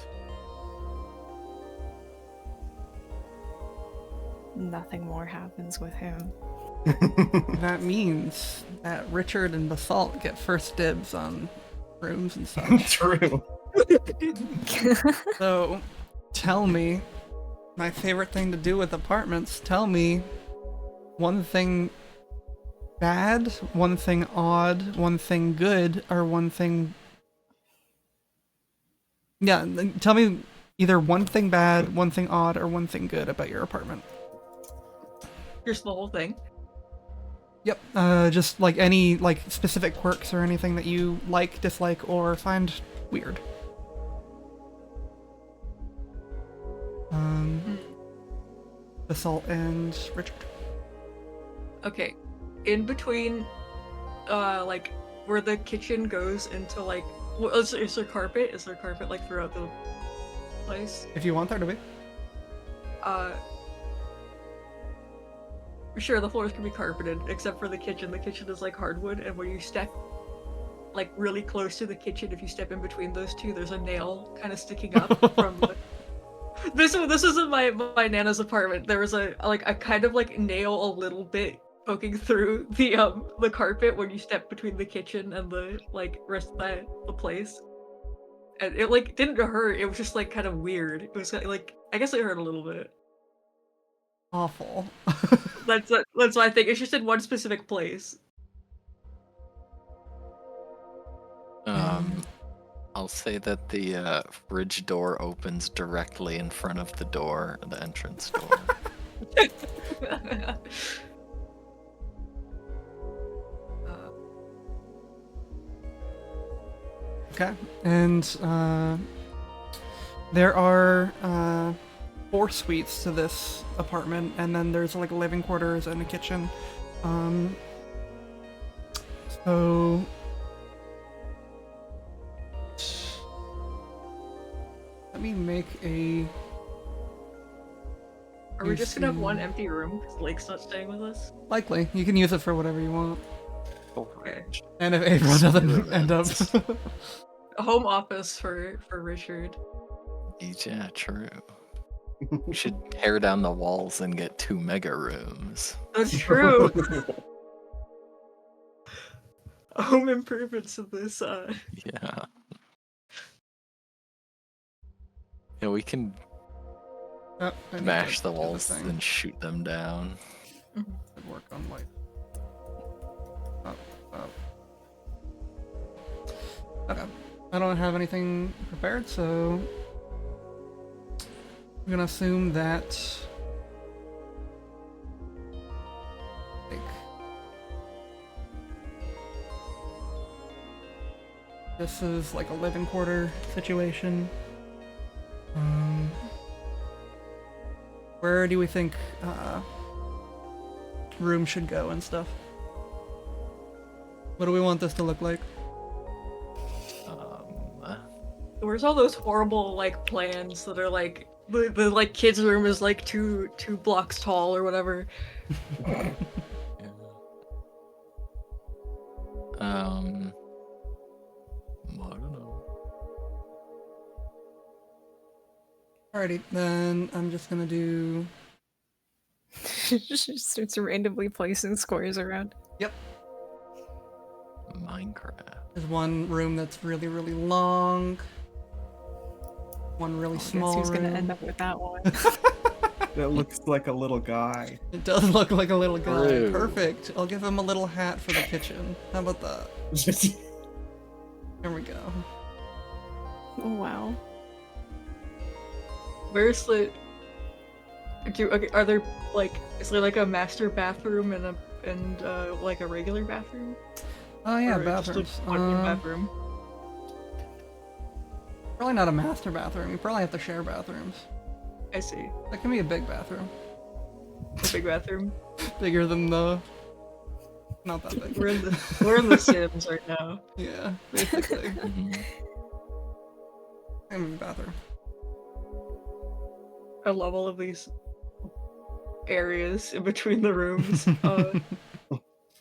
Nothing more happens with him. That means that Richard and Basalt get first dibs on rooms and such. True. So, tell me, my favorite thing to do with apartments, tell me one thing bad, one thing odd, one thing good, or one thing... Yeah, tell me either one thing bad, one thing odd, or one thing good about your apartment. Just the whole thing. Yep, just like any like specific quirks or anything that you like, dislike, or find weird. Basalt and Richard. Okay. In between, like, where the kitchen goes into, like, is there carpet? Is there carpet, like, throughout the place? If you want there to be. Sure, the floors can be carpeted, except for the kitchen. The kitchen is, like, hardwood, and when you step, like, really close to the kitchen, if you step in between those two, there's a nail kind of sticking up from the... This is in my Nana's apartment. There was a kind of, like, nail a little bit poking through the carpet when you step between the kitchen and the like rest of the place, and it like didn't hurt. It was just like kind of weird. It was like I guess it hurt a little bit. Awful. That's what I think. It's just in one specific place. I'll say that the fridge door opens directly in front of the door, the entrance door. Okay, and there are 4 suites to this apartment, and then there's like living quarters and a kitchen. Um. So. Let me make a. Are we just gonna have one see. empty room because Lake's not staying with us? Likely, you can use it for whatever you want. Okay. And if April doesn't end up. A home office for Richard. Yeah, true. We should tear down the walls and get 2 mega rooms. That's true. Home improvements of this. Yeah. Yeah, we can Oh, I need mash to the do walls thing. and shoot them down. Good work on light. Up, up. Okay. I don't have anything prepared, so I'm gonna assume that like this is like a living quarter situation. Where do we think room should go and stuff? What do we want this to look like? Where's all those horrible like plans that are like the like kids' room is like two blocks tall or whatever. Yeah. I don't know. Alrighty, then I'm just gonna do. Just starts randomly placing squares around. Minecraft. There's one room that's really, really long. One really Guess small who's room. gonna end up with that one? That looks like a little guy. It does look like a little guy. True. Perfect. I'll give him a little hat for the kitchen. How about that? Here we go. Oh, wow. Where's the? Okay, are there like is there like a master bathroom and like a regular bathroom? Oh yeah, Or just a bathrooms. one-room bathroom. Probably not a master bathroom. You probably have to share bathrooms. I see. That can be a big bathroom. A big bathroom. Bigger than the. Not that big. We're in the Sims right now. Yeah, basically. Mhm. And a bathroom. I love all of these areas in between the rooms.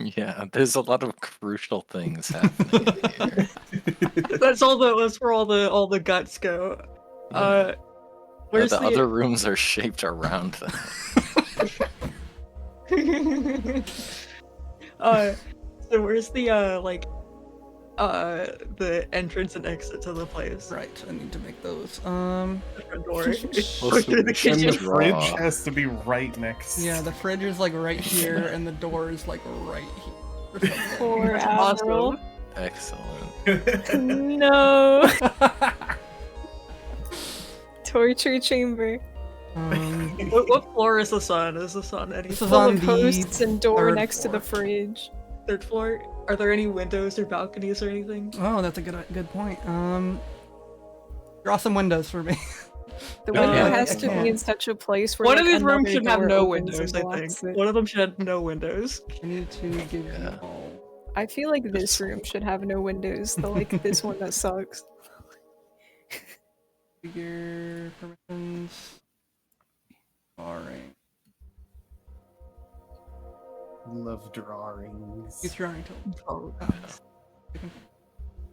Yeah, there's a lot of crucial things happening here. That's where all the guts go. Where's The other rooms are shaped around them. So where's the the entrance and exit to the place? Right, I need to make those. The front door. Also, Through the we should And the kitchen. draw. fridge has to be right next. Yeah, the fridge is like right here, and the door is like right here. Or something. Poor Awesome. Avril. Excellent. No. Torture chamber. What floor is the sun? Is the sun any This is Full on of the posts and door third next to the floor. fridge. third floor? Are there any windows or balconies or anything? Oh, that's a good point. Draw some windows for me. The Yeah, window I has to can't. be in such a place where One like, of these rooms another should have door no opens windows, and I think. blocks it. One of them should have no windows. I need to give you Yeah. all I feel like this room should have no windows. The like this one that sucks. figure permissions. Alright. Love drawings. Use drawing tool. Oh,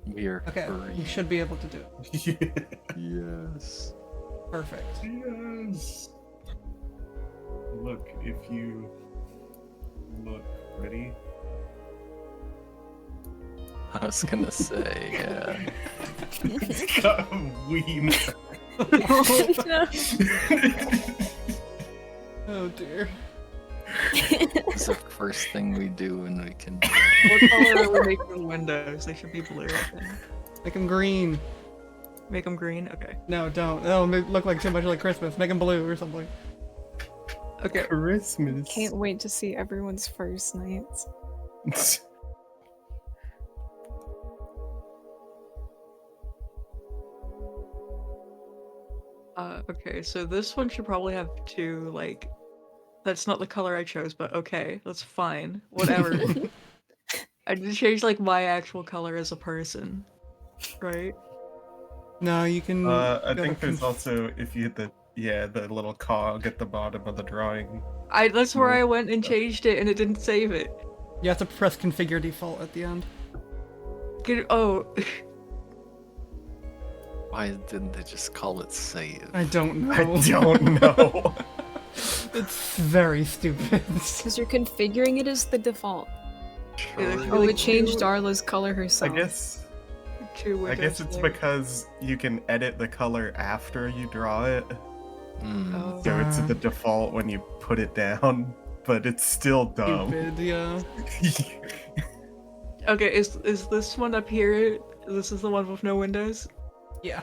We're Okay, free. you should be able to do it. Yes. Perfect. Yes. Look, if you look, ready? I was gonna say, yeah. It's got a ween. No. Oh dear. It's the first thing we do when we can. What color are we making the windows? They should be blue. I think. Make them green. Make them green? Okay. No, don't. That'll look like too much like Christmas. Make them blue or something. Okay. Christmas. Can't wait to see everyone's first nights. Okay, so this one should probably have two, like, That's not the color I chose, but okay, that's fine. Whatever. I did change like my actual color as a person, right? No, you can. I go think to there's also, if you hit the little cog at the bottom of the drawing. That's where I went and changed it, and it didn't save it. You have to press configure default at the end. Oh, Why didn't they just call it save? I don't know. I don't know. It's very stupid. Because you're configuring it as the default. Yeah, Surely- Oh, Like, it changed you- Darla's color I herself. guess two I guess windows it's there. because you can edit the color after you draw it. Mm. Oh. So it's the default when you put it down, but it's still dumb. Stupid, yeah. Okay, is this one up here? This is the one with no windows? Yeah.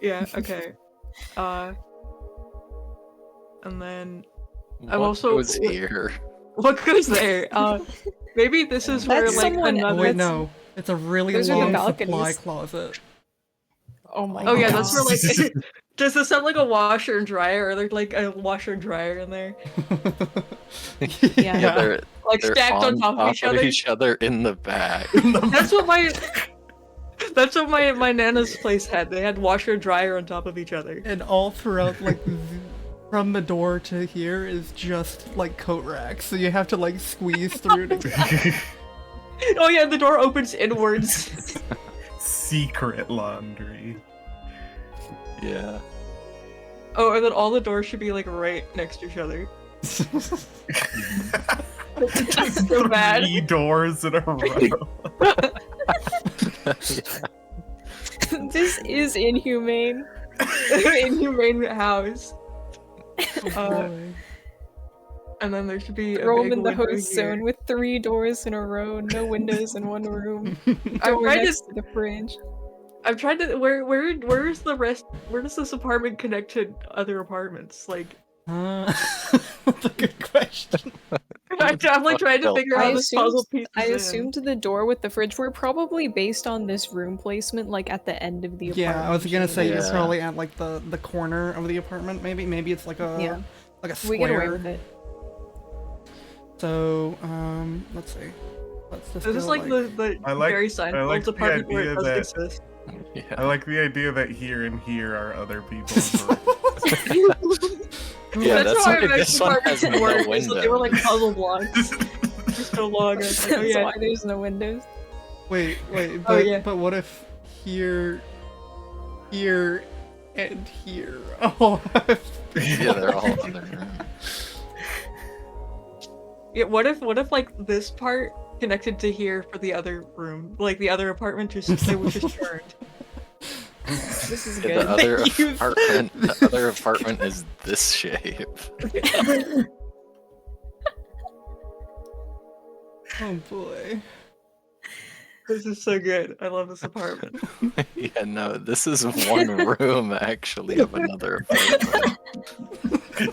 Yeah, okay. And then What also- goes here? what goes there? Maybe this is where That's like someone Oh another. wait, no. It's a really Those are the long supply balconies. closet. Oh my Oh yeah, god. that's where like. Does this have like a washer and dryer, or there's like a washer and dryer in there, Yeah. Yeah, they're, like they're stacked on top of each other? in the back. That's what my. That's what my nana's place had. They had washer and dryer on top of each other. And all throughout, like, from the door to here is just, like, coat racks. So you have to, like, squeeze through to... Oh yeah, the door opens inwards. Secret laundry. Yeah. Oh, and then all the doors should be like right next to each other. That's so bad. 3 doors in a row. This is inhumane. Inhumane house. Oh, boy. And then there should be a Throw big him in the window host here. zone with 3 doors in a row, no windows in one room. I'm Door trying next to the fridge. I'm trying to. Where's the rest? Where does this apartment connect to other apartments? Like, That's a good question. I'm like trying to figure out I how this puzzle piece. I assumed the door with the fridge were probably based on this room placement, like at the end of the apartment. Yeah, I was gonna say Yeah. it's probably at, like, the corner of the apartment, maybe? Maybe it's like a... Yeah. Like a We get away square. with it. So, let's see. Let's just This is go, like the I like- Jerry I Seinfeld's like the apartment where it idea doesn't that- exist. Yeah. I like the idea that here and here are other people's rooms. Yeah, that's how why I imagined this one has apartments no work, is that they were like windows. puzzle blocks. For so long. I was like, oh That's yeah. why there's no windows. Wait, Oh, but, yeah. but what if here, here, and here all have... Yeah, they're all other rooms. Yeah, what if like this part connected to here for the other room? Like the other apartment just they were just turned. This is Yeah, good. the other apartment is this shape. Oh boy. This is so good. I love this apartment. Yeah, no, this is one room actually of another apartment.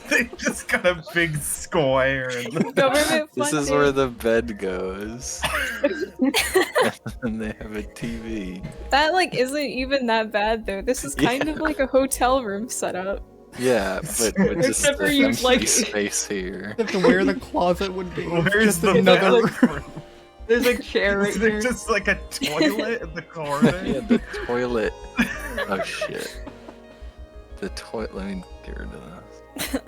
They just got a big square and Government This is funding. where the bed goes. And they have a TV. That like isn't even that bad though. This is kind of Yeah. like a hotel room setup. Yeah, but with just Except for this you, empty like- space here. Except to where the closet would be. Where's just the another bathroom? room. There's a chair right Is here. there just like a toilet in the corner? Yeah, the toilet. Oh shit. The toilet. Let me get rid of this.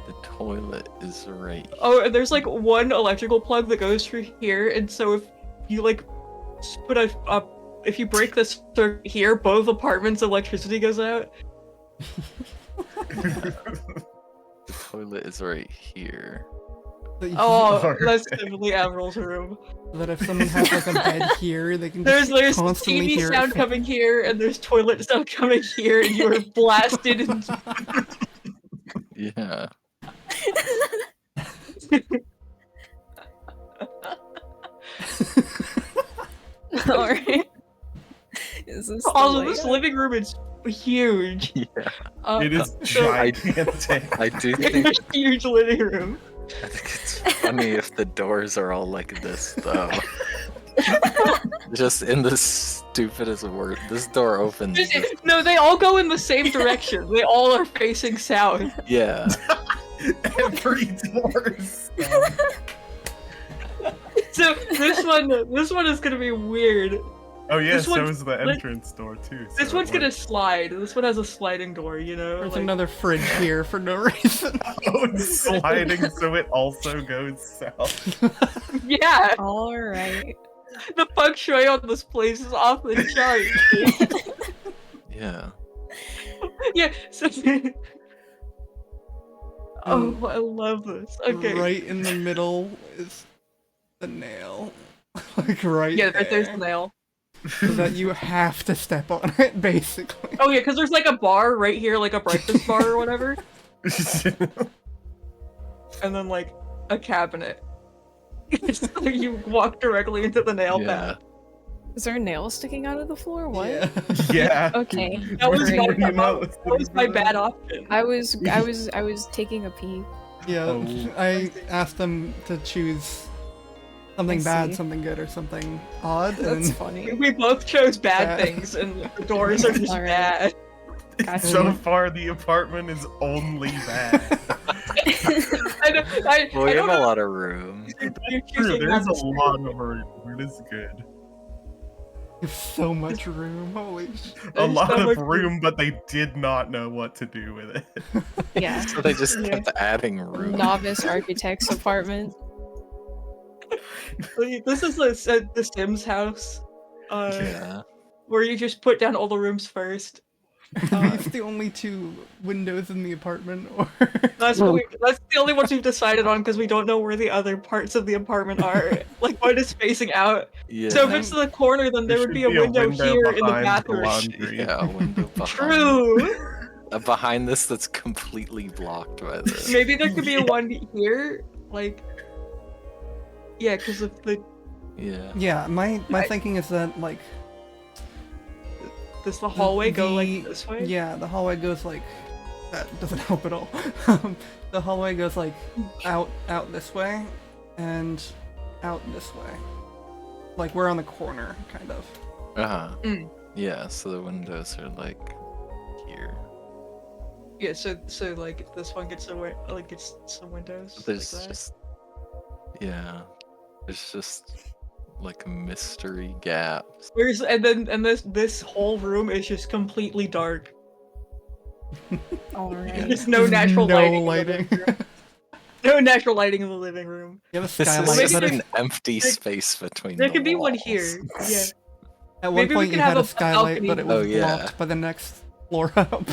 The toilet is right. Oh, and there's like one electrical plug that goes through here, and so if you like put if you break this circuit here, both apartments' electricity goes out. The toilet is right here. Oh, Lord. that's definitely Admiral's room. So that if someone has like a bed here, they can There's just constantly TV hear sound it. coming here, and there's toilet sound coming here, and you are blasted. And... Yeah. Alright. Is this the Also, this layout? living room is huge. Yeah. It is So- gigantic. I do It's think a huge living room. I think it's funny if the doors are all like this though. Just in the stupidest word. This door opens. No, they all go in the same direction. They all are facing south. Yeah. Every door is stuck. So this one is gonna be weird. Oh yeah, This so one's- is the entrance door too. This so one's it gonna works. slide. This one has a sliding door, you know? There's like- another fridge here for no reason. Oh, it's sliding, so it also goes south. Yeah, All right. the feng shui on this place is off the chart. Yeah. Yeah, so oh, I love this. Okay. Right in the middle is the nail. Like right Yeah, right there's the there. nail. So that you have to step on it, basically. Oh yeah, because there's like a bar right here, like a breakfast bar or whatever, and then like a cabinet. So you walk directly into the nail Yeah. path. Is there a nail sticking out of the floor? What? Yeah. Yeah. Okay. That was Great. my, You know, that was my bad option. I was taking a pee. Yeah, Oh. I asked them to choose something I bad, see. something good, or something odd, That's and funny. We both chose bad Yeah. things, and the doors are just Alright. bad. Gotcha. So far, the apartment is only bad. I don't, I Well, we don't have a know lot of room. if you're True, choosing there's not a to lot of room. It is good. there's so much room. Holy shit. A There's lot so of much room, but they did not know what to do with it. Yeah. So they just Yeah. kept adding room. Novice architect's apartment. This is the Sims house, Yeah. where you just put down all the rooms first. Are these the only two windows in the apartment, or That's that's the only ones we've decided on because we don't know where the other parts of the apartment are. Like one is facing out. Yeah. So if it's to the corner, then there would should be a window here in the behind bathroom. laundry. Yeah, a window behind. True. Behind this that's completely blocked by this. Maybe there could be a one here, like. Yeah, because of the Yeah. yeah, my I- thinking is that like does the hallway go the- like this way? yeah, the hallway goes like that doesn't help at all. The hallway goes like out this way and out this way. Like we're on the corner, kind of. Uh-huh. Mm. Yeah, so the windows are like here. Yeah. So like this one gets away, like gets some windows. There's like that. just yeah. There's just like mystery gaps. And this whole room is just completely dark. All right. There's no natural no lighting. in the lighting. living room. No natural lighting in the living room. You have a This skylight, is maybe just but there- an empty there- space between There the could be one walls. here. Yeah. at one maybe we point can you have had a a skylight, but it balcony. was Oh, yeah. blocked by the next floor up.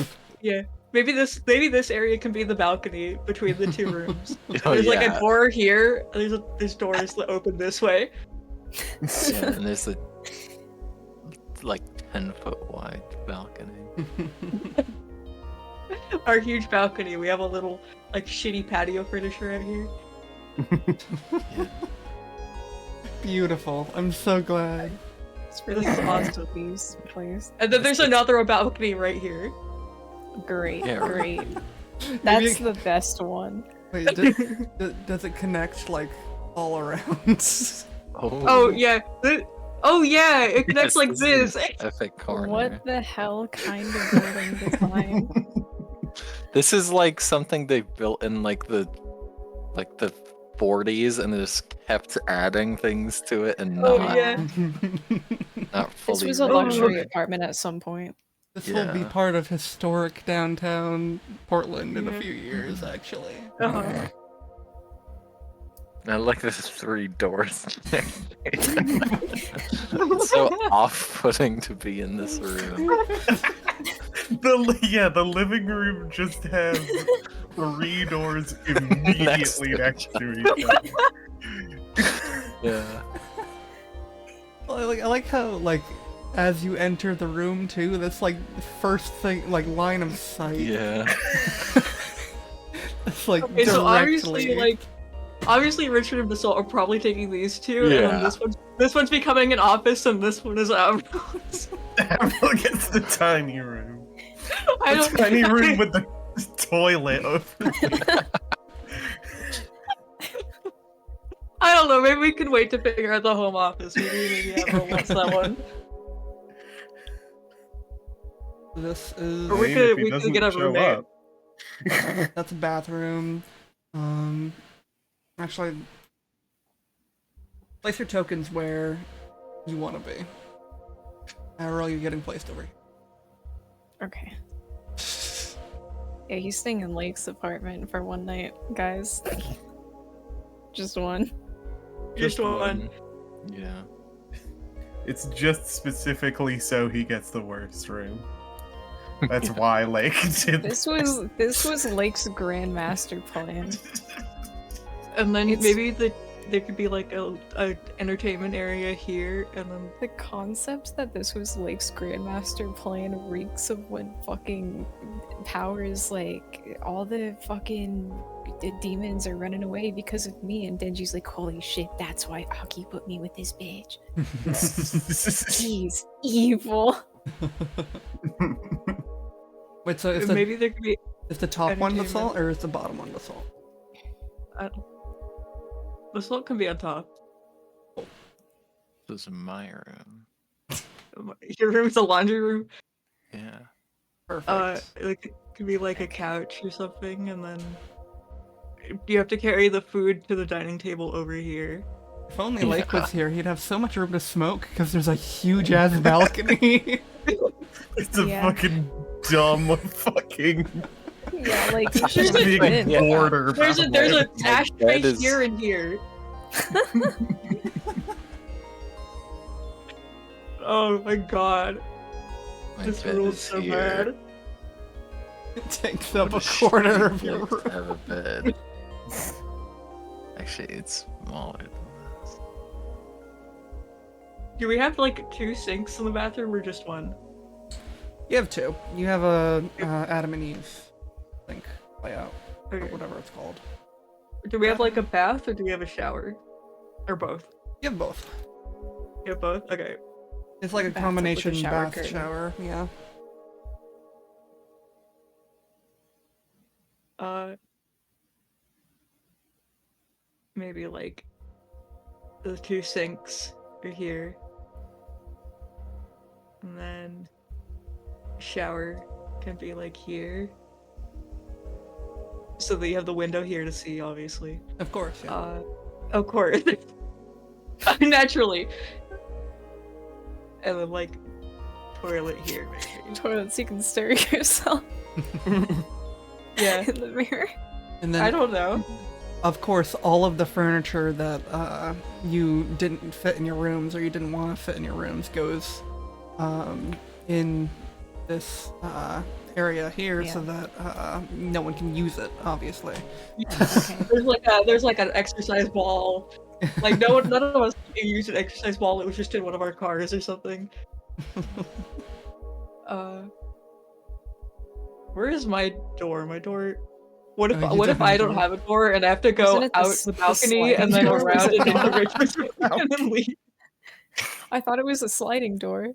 Yeah. Maybe this area can be the balcony between the two rooms. Oh, There's like yeah. a door here. There's doors that open this way. Yeah, and there's a like 10-foot wide balcony. Our huge balcony. We have a little like shitty patio furniture out here. Beautiful. I'm so glad. It's really This is close awesome. to these place. And then there's another balcony right here. Great, Yeah, right. great. Maybe That's it- the best one. Wait, does it connect like all around? Oh yeah. Oh yeah. It connects like is this. an epic corner. What the hell kind of building design? This is like something they built in like the 40s and they just kept adding things to it and Oh, not, yeah. not fully This was a realized luxury it. apartment at some point. This will be Yeah. part of historic downtown Portland in a Yeah. few years, actually. Uh-huh. I like the 3 doors. It's so off-putting to be in this room. The living room just has 3 doors immediately next to each other. Yeah. Well, I like how like as you enter the room too, that's like the first thing, like line of sight. Yeah. It's like Okay, so obviously, directly. obviously Richard and Basalt are probably taking these two, and Yeah. then this one's becoming an office, and this one is Look, it's the tiny room. I The don't tiny room with the toilet over there. I don't know. Maybe we can wait to figure out the home office. Maybe everyone wants that one. This is Or we If could he get a doesn't show roommate. up. that's a bathroom. Actually, place your tokens where you want to be. Errol, you're getting placed over here. Okay. Yeah, he's staying in Lake's apartment for one night, guys. Just one. Just one. Yeah. It's just specifically so he gets the worst room. That's why Lake did This was Lake's grand master plan. And then It's- maybe there could be like a entertainment area here, and then The concept that this was Lake's grandmaster plan reeks of when fucking powers, like, all the fucking demons are running away because of me, and Denji's like, holy shit, that's why Aki put me with this bitch. He's evil. Wait, so is maybe there could be. the top one the entertainment. salt or is the bottom one the salt? The salt can be on top. This is my room. Your room's a laundry room. Yeah. Perfect. It could be like a couch or something, and then you have to carry the food to the dining table over here. If only Lake was here, he'd have so much room to smoke because there's a huge ass balcony. It's a Yeah. fucking dumb fucking Yeah, like, you should have big been. Yeah. border. There's a My ash bed space is- here and here. Oh my god, My this bed rule's is so here. bad. It takes up a What quarter of shitty your place to room. have a bed. Actually, it's smaller than this. Do we have like 2 sinks in the bathroom or just one? You have two. You have a Adam and Eve sink layout, or Okay. whatever it's called. Do we have like a bath or do we have a shower? Or both? You have both. You have both? Okay. It's like a Bathtub with a combination shower bath curtain. shower. Yeah. Maybe like the 2 sinks are here. And then shower can be like here. So that you have the window here to see, obviously. Of course. Yeah. Of course. Naturally. And then like toilet here, maybe. Toilet so you can stare at yourself Yeah. in the mirror. And then, I don't know. of course, all of the furniture that you didn't fit in your rooms or you didn't want to fit in your rooms goes in this area here so Yeah. that no one can use it, obviously. Okay. There's like an exercise ball. Like none of us used an exercise ball. It was just in one of our cars or something. Where is my door? My door. What if Oh, you what don't if have I a don't door? have a door and I have to go Wasn't it the out s- the the balcony and then sliding door? around Was it and into not? Richard's room and then leave? I thought it was a sliding door.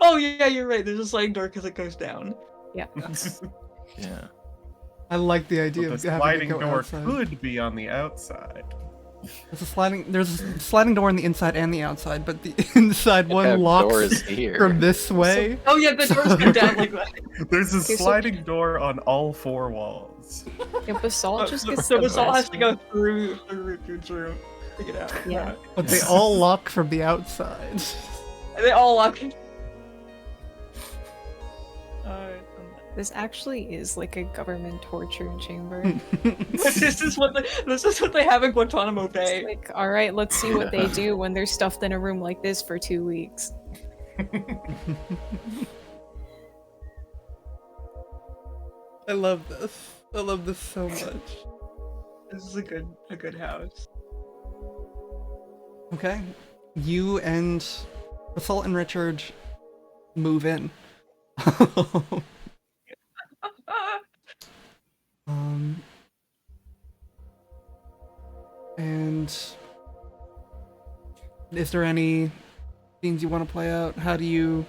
Oh yeah, you're right. There's a sliding door because it goes down. Yeah. I like the But idea the of having sliding to go door outside. could be on the outside. There's a sliding door on the inside and the outside, but the inside That one door locks is here. from this way. Oh yeah, the doors go down like that. There's a Okay, so- sliding door on all 4 walls. Yeah, Basalt just gets So the Basalt has best to go one. through Richard's room to get out. Yeah. But they all lock from the outside. And they all lock. This actually is like a government torture chamber. This is what they have in Guantanamo It's Bay. like, all right, let's see what they do when they're stuffed in a room like this for 2 weeks. I love this. I love this so much. This is a good house. Okay. You and Basalt and Richard move in. And is there any things you want to play out? How do you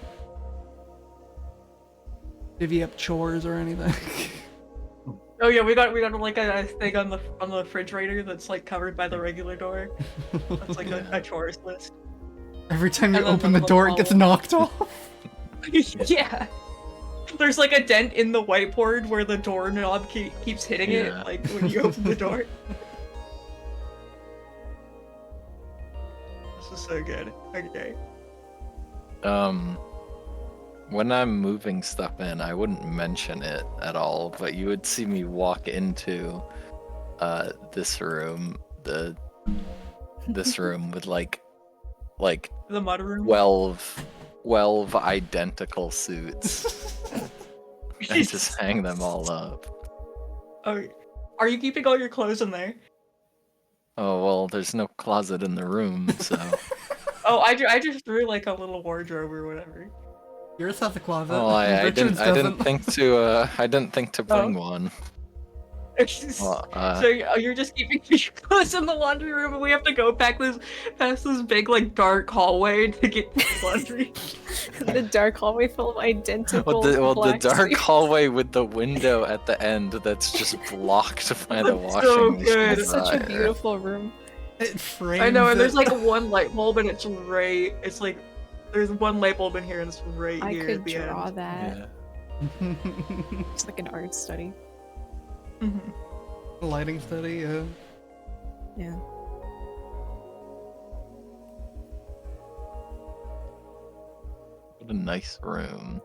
divvy up chores or anything? Oh yeah, we got like a thing on the refrigerator that's like covered by the regular door. That's like a chores list. Every time you And then open the the door, it little gets ball. knocked off. Yeah. There's like a dent in the whiteboard where the doorknob keeps hitting Yeah. it, like when you open the door. This is so good. Okay. When I'm moving stuff in, I wouldn't mention it at all, but you would see me walk into this room, this room with like The mud room. 12 identical suits and just hang them all up. Oh, are you keeping all your clothes in there? Oh well, there's no closet in the room, so Oh, I just threw like a little wardrobe or whatever. Yours has a closet. well, I Richard's didn't doesn't. think to bring one. Well, So you're just keeping your clothes in the laundry room, and we have to go past this big like dark hallway to get to the laundry. The dark hallway full of identical. the black dark suits. hallway with the window at the end that's just blocked by the That's washing so machine. good. It's such a dryer. beautiful room. It frames I know, and there's it. like one light bulb, and it's right. It's like there's one light bulb in here, and it's right I here could at the draw end. that. Yeah. It's like an art study. Mhm. Lighting study, yeah. Yeah. What a nice room.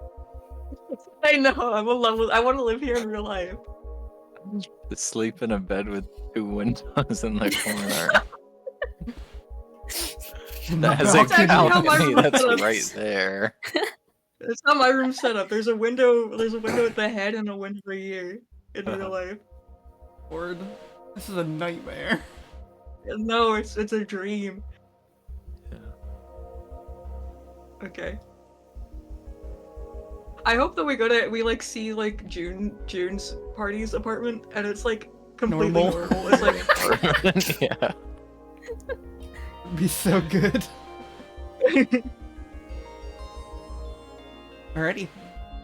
I know. I'm in love with. I want to live here in real life. To sleep in a bed with 2 windows in the corner. That has a That's actually how my balcony room that's looks. right there. That's how my room's set up. There's a window. There's a window at the head and a window right here in real life. Lord, this is a nightmare. No, it's a dream. Yeah. Okay. I hope that we like see like June's party's apartment, and it's like completely Normal. normal. It's like Yeah. It'd be so good. Alrighty.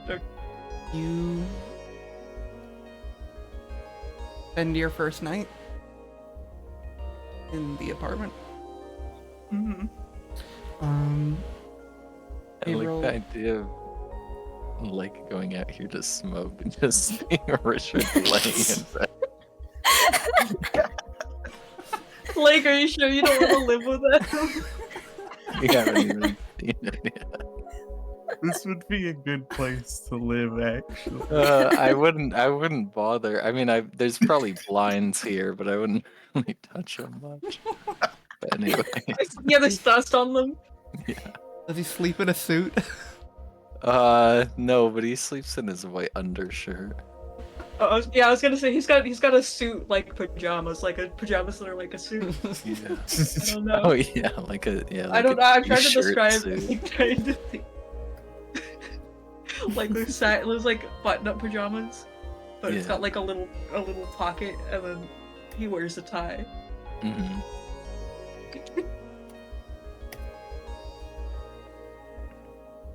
Okay. You spend your first night in the apartment. Mhm. I like roll- the idea of like going out here to smoke and just seeing Richard laying in bed. Like, are you sure you don't want to live with them? You haven't even seen it yet. This would be a good place to live, actually. I wouldn't bother. I mean, there's probably blinds here, but I wouldn't really touch them much. But anyway, Yeah, there's dust on them. Does he sleep in a suit? no, but he sleeps in his white undershirt. I was gonna say he's got a suit like pajamas, like a pajamas that are like a suit. Yeah. I don't know. Oh yeah, like a yeah. I like don't a know. I'm trying to t-shirt describe suit. it. Trying to think. Like those like button-up pajamas, but it's Yeah. got like a little pocket, and then he wears a tie. Mhm.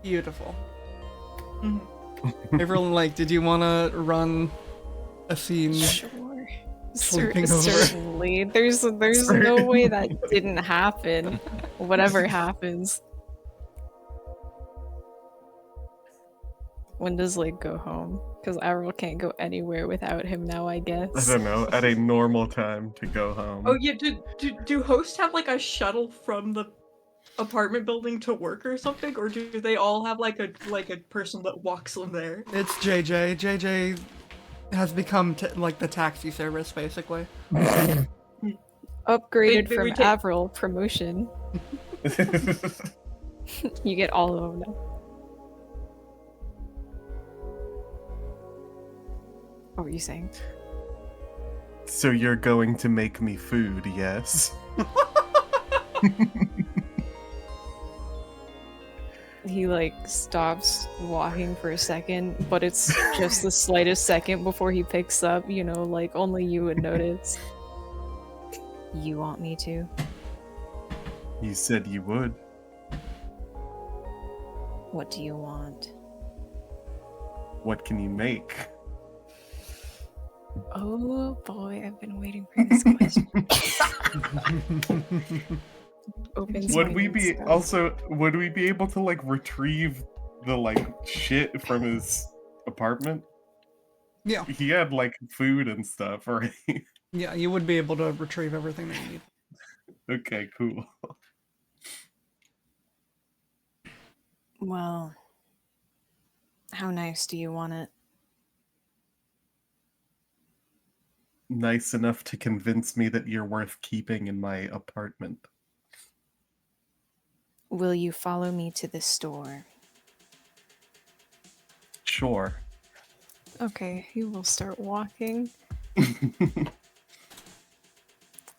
Beautiful. Mhm. Everyone, like, did you want to run a scene? Sure. Sleeping over. Certainly. There's no way that didn't happen. Whatever happens. When does Lake go home? Because Avril can't go anywhere without him now, I I guess. don't know, at a normal time to go home. Oh yeah, do hosts have like a shuttle from the apartment building to work or something, or do they all have like a person that walks them there? It's JJ. JJ has become like the taxi service, basically. Upgraded They from retain- Avril promotion. You get all of them now. What were you saying? So you're going to make me food, yes? He like stops walking for a second, but it's just the slightest second before he picks up, you know, like only you would notice. You want me to? You said you would. What do you want? What can you make? Oh boy, I've been waiting for this question. Opens Would my we be Insta. would we be able to like retrieve the like shit from his apartment? Yeah, He had like food and stuff, right? yeah, you would be able to retrieve everything that you need. Okay, cool. Well, how nice do you want it? Nice enough to convince me that you're worth keeping in my apartment. Will you follow me to the store? Sure. Okay, he will start walking.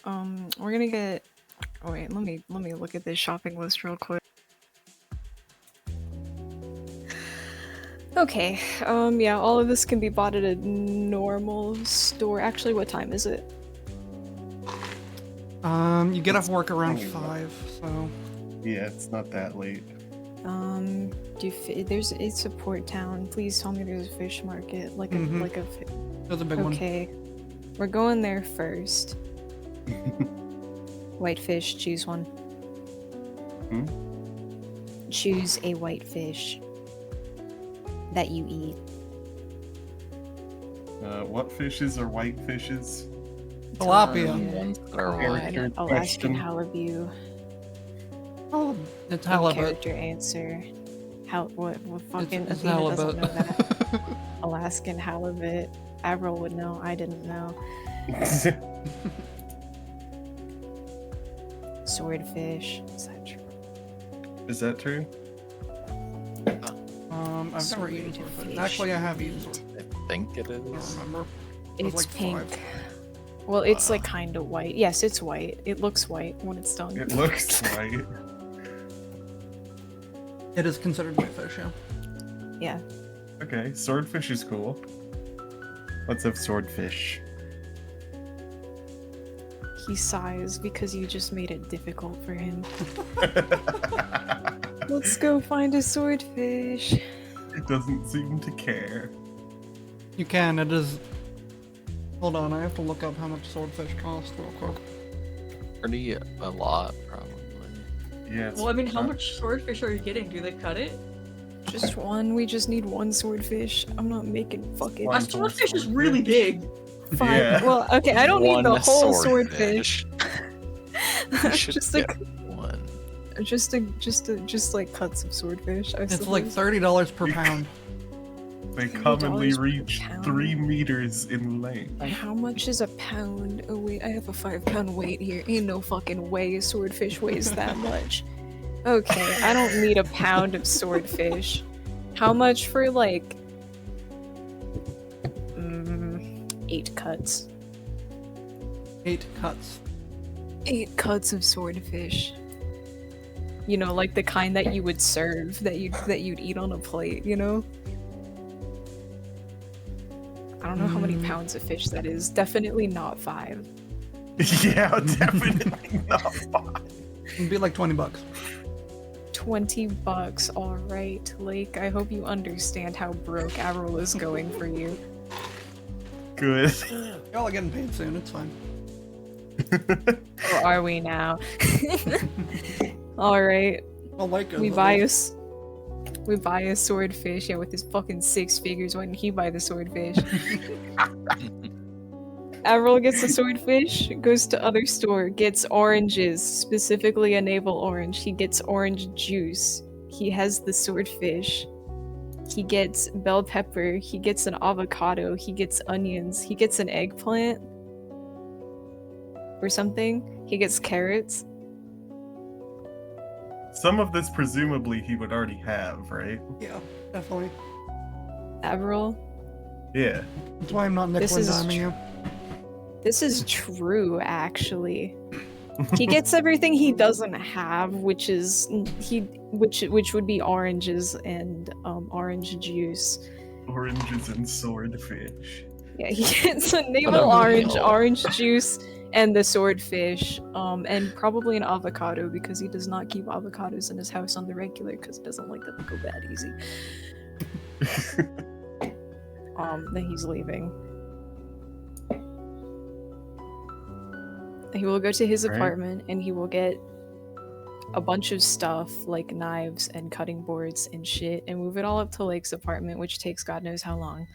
We're gonna get. Oh wait, let me look at this shopping list real quick. Okay, yeah, all of this can be bought at a normal store. Actually, what time is it? You get off It's work around only 5, so Yeah, it's not that late. It's a port town. Please tell me there's a fish market, like a Mhm. like a. there's a big one. Okay, we're going there first. Whitefish, choose one. Hmm? Choose a whitefish that you eat. What fishes are white fishes? Tilapia. Ones that are Character white. Alaskan question. halibut. Oh, it's Good halibut. character answer. What fucking It's Athena doesn't know halibut. that. Alaskan halibut. Avril would know. I didn't know. Swordfish. Is that true? Is that true? I've never eaten Swordfish. swordfish. Actually, I have eaten swordfish. I think it I don't is. remember. It was It's like pink. 5. Well, it's like kind of white. Yes, it's white. It looks white when it's done. It looks white. It is considered whitefish, yeah. Yeah. Okay, swordfish is cool. Let's have swordfish. He sighs because you just made it difficult for him. It Let's go find a swordfish. doesn't seem to care. You can, it is... Hold on, I have to look up how much swordfish cost real quick. Pretty a lot, probably. Yeah. It's Well, I mean, how not- much swordfish are you getting? Do they cut it? Just one. We just need one swordfish. I'm not making fucking One A swordfish is really big. five. Yeah. Well, okay, I don't need the One whole swordfish. You should just get like one. just like cuts of swordfish. I It's like suppose. $30 per pound. They commonly $30 per reach pound. 3 meters in length. How much is a pound? Oh wait, I have a 5-pound weight here. Ain't no fucking way a swordfish weighs that much. Okay, I don't need a pound of swordfish. How much for like 8 cuts? 8 cuts. 8 cuts of swordfish. You know, like the kind that you would serve, that you'd eat on a plate, you know? I don't know how many pounds of fish that is. Definitely not 5. Yeah, definitely not 5. It'd be like $20. $20. Alright, Lake. I hope you understand how broke Avril is going for you. Good. Y'all are getting paid soon, it's fine. Or are we now? Alright. Well, like We buy a swordfish, yeah, with his fucking 6 figures. Why didn't he buy the swordfish? Avril gets a swordfish, goes to other store, gets oranges, specifically a navel orange. He gets orange juice. He has the swordfish. He gets bell pepper. He gets an avocado. He gets onions. He gets an eggplant. Or something. He gets carrots. Some of this presumably he would already have, right? Yeah, definitely. Avril, Yeah. That's why I'm not nickel This and is diming you. this is true, actually. He gets everything he doesn't have, which would be oranges and orange juice. Oranges and swordfish. Yeah, he gets a What navel a orange, meal. orange juice, and the swordfish, and probably an avocado because he does not keep avocados in his house on the regular because he doesn't like them to go bad easy. Then he's leaving. He will go to his Right. apartment and he will get a bunch of stuff like knives and cutting boards and shit and move it all up to Lake's apartment, which takes God knows how long.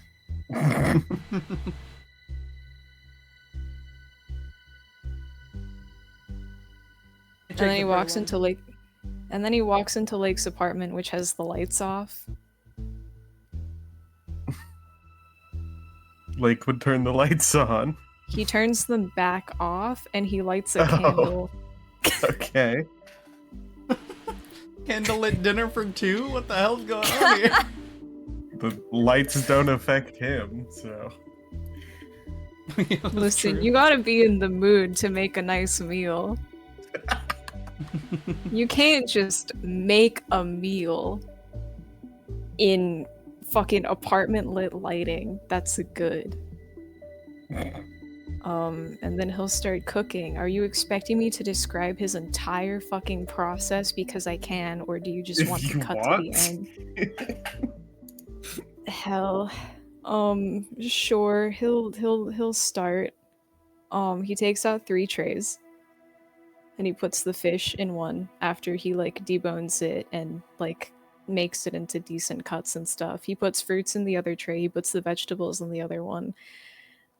And then he walks into Lake, and then he walks into Lake's apartment, which has the lights off. Lake would turn the lights on. He turns them back off, and he lights a Oh. candle. Okay. Candlelit dinner for two? What the hell's going on here? The lights don't affect him, so. Yeah, that's Listen, true. you gotta be in the mood to make a nice meal. You can't just make a meal in fucking apartment lit lighting. That's good. And then he'll start cooking. Are you expecting me to describe his entire fucking process because I can, or do you just If want to you cut want. to the end? Hell. Sure. He'll start. He takes out 3 trays. And he puts the fish in one after he like debones it and like makes it into decent cuts and stuff. He puts fruits in the other tray, he puts the vegetables in the other one.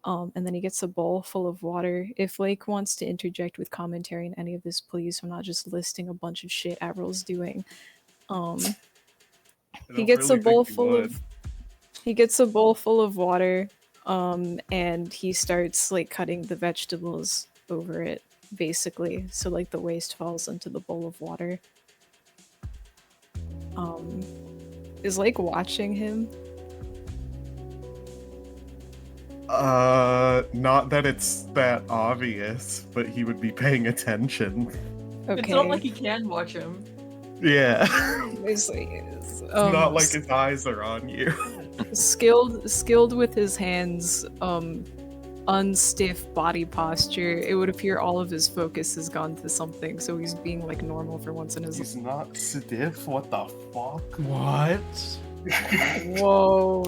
And then he gets a bowl full of water. If Lake wants to interject with commentary in any of this, please. I'm not just listing a bunch of shit Avril's doing. He gets a bowl full of water, and he starts like cutting the vegetables over it, basically. So like the waste falls into the bowl of water. Is Lake watching him? Not that it's that obvious, but he would be paying attention. Okay. It's not like he can watch him. Yeah. It's Not like his eyes are on you. skilled with his hands, unstiff body posture. It would appear all of his focus has gone to something, so he's being like normal for once in his life. He's not stiff. What the fuck? What? Whoa.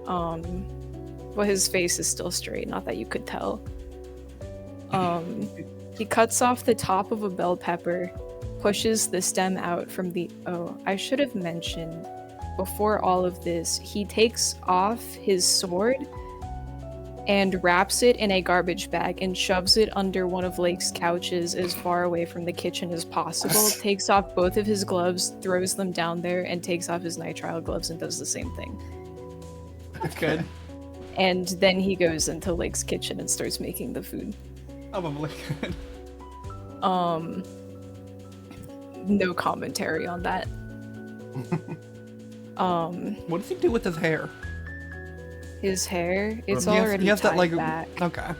Well, his face is still straight, not that you could tell. He cuts off the top of a bell pepper, pushes the stem out from the... Oh, I should have mentioned, before all of this, he takes off his sword and wraps it in a garbage bag and shoves it under one of Lake's couches as far away from the kitchen as possible, takes off both of his gloves, throws them down there, and takes off his nitrile gloves and does the same thing. That's good. And then he goes into Lake's kitchen and starts making the food. Probably good. No commentary on that. What does he do with his hair? His hair, it's He has- already he has tied that, like, back. Okay.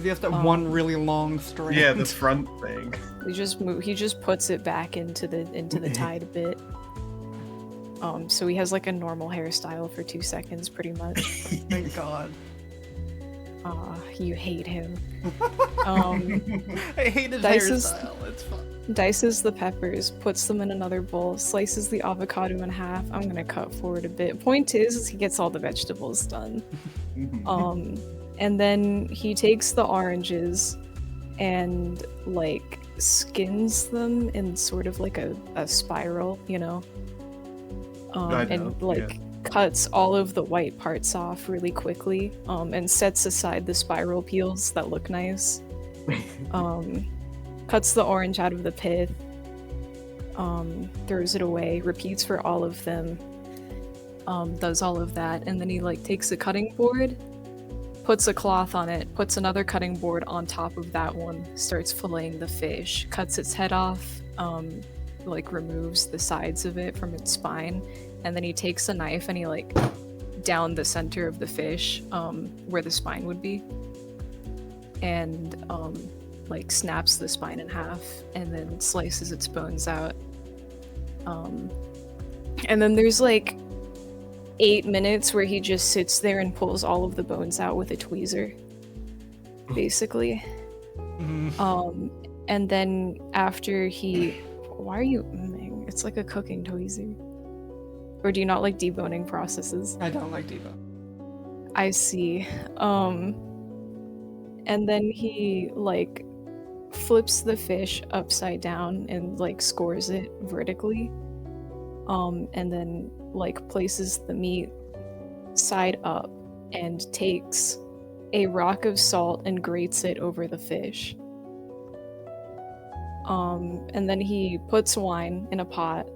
He has that one really long strand. Yeah, the front thing. He just puts it back into the tied bit. So he has like a normal hairstyle for 2 seconds, pretty much. Thank God. You hate him. I hate his Dices- hairstyle. It's fun. Dices the peppers, puts them in another bowl, slices the avocado in half. I'm gonna cut forward a bit. Point is he gets all the vegetables done. And then he takes the oranges and like skins them in sort of like a spiral, you know? I know, And like cuts all of the white parts off really quickly, and sets aside the spiral peels that look nice. Cuts the orange out of the pith, throws it away, repeats for all of them, does all of that, and then he like takes a cutting board, puts a cloth on it, puts another cutting board on top of that one, starts filleting the fish, cuts its head off, like removes the sides of it from its spine, and then he takes a knife and he like down the center of the fish, where the spine would be, and like snaps the spine in half and then slices its bones out. And then there's like 8 minutes where he just sits there and pulls all of the bones out with a tweezer, basically. And then after he... Why are you... It's like a cooking tweezer. Or do you not like deboning processes? I don't like Diva. I see. And then he like flips the fish upside down and like scores it vertically, and then like places the meat side up and takes a rock of salt and grates it over the fish. And then he puts wine in a pot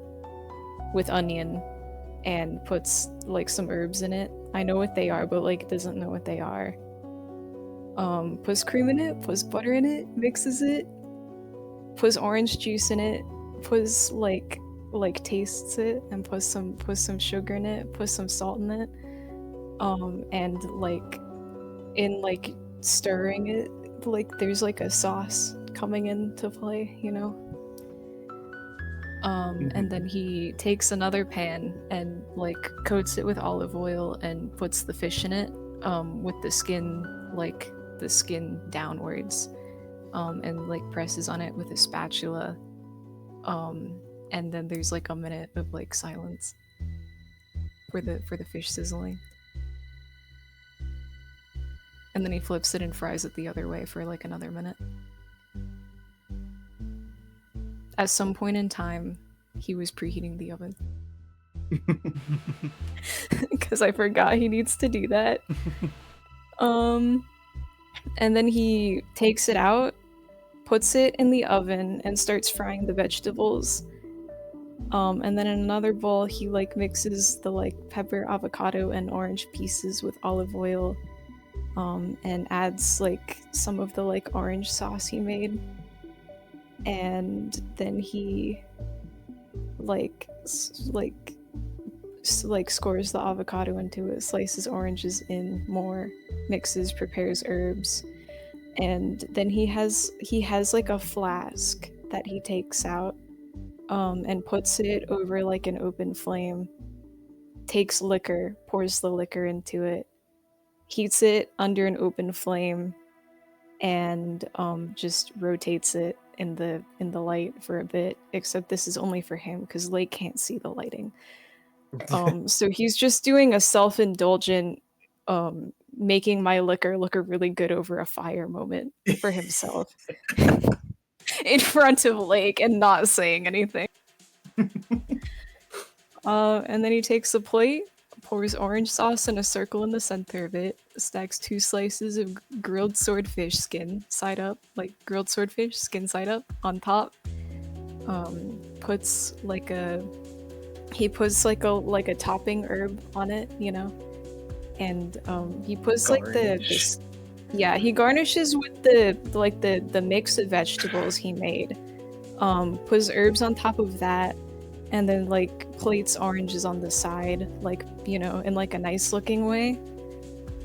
with onion and puts like some herbs in it. I know what they are, but like doesn't know what they are. Puts cream in it, puts butter in it, mixes it, puts orange juice in it, puts like tastes it, and puts some sugar in it, puts some salt in it, and like in like stirring it, like there's like a sauce coming into play, you know. And then he takes another pan and like coats it with olive oil and puts the fish in it, with the skin downwards, and like presses on it with a spatula, and then there's like a minute of like silence for the fish sizzling, and then he flips it and fries it the other way for like another minute. At some point in time, he was preheating the oven. Because I forgot he needs to do that. And then he takes it out, puts it in the oven, and starts frying the vegetables. And then in another bowl, he like mixes the like pepper, avocado, and orange pieces with olive oil, and adds like some of the like orange sauce he made. And then he scores the avocado into it, slices oranges in more, mixes, prepares herbs, and then he has like a flask that he takes out, and puts it over like an open flame, takes liquor, pours the liquor into it, heats it under an open flame, and just rotates it in the light for a bit, except this is only for him because Lake can't see the lighting. So he's just doing a self-indulgent making my liquor look really good over a fire moment for himself in front of Lake and not saying anything. And then he takes a plate, pours orange sauce in a circle in the center of it, stacks 2 slices of grilled swordfish skin side up, like grilled swordfish skin side up on top. Puts like a topping herb on it, you know, and he puts Garnish. he garnishes with the mix of vegetables he made. Puts herbs on top of that, and then like plates oranges on the side, like, you know, in like a nice looking way.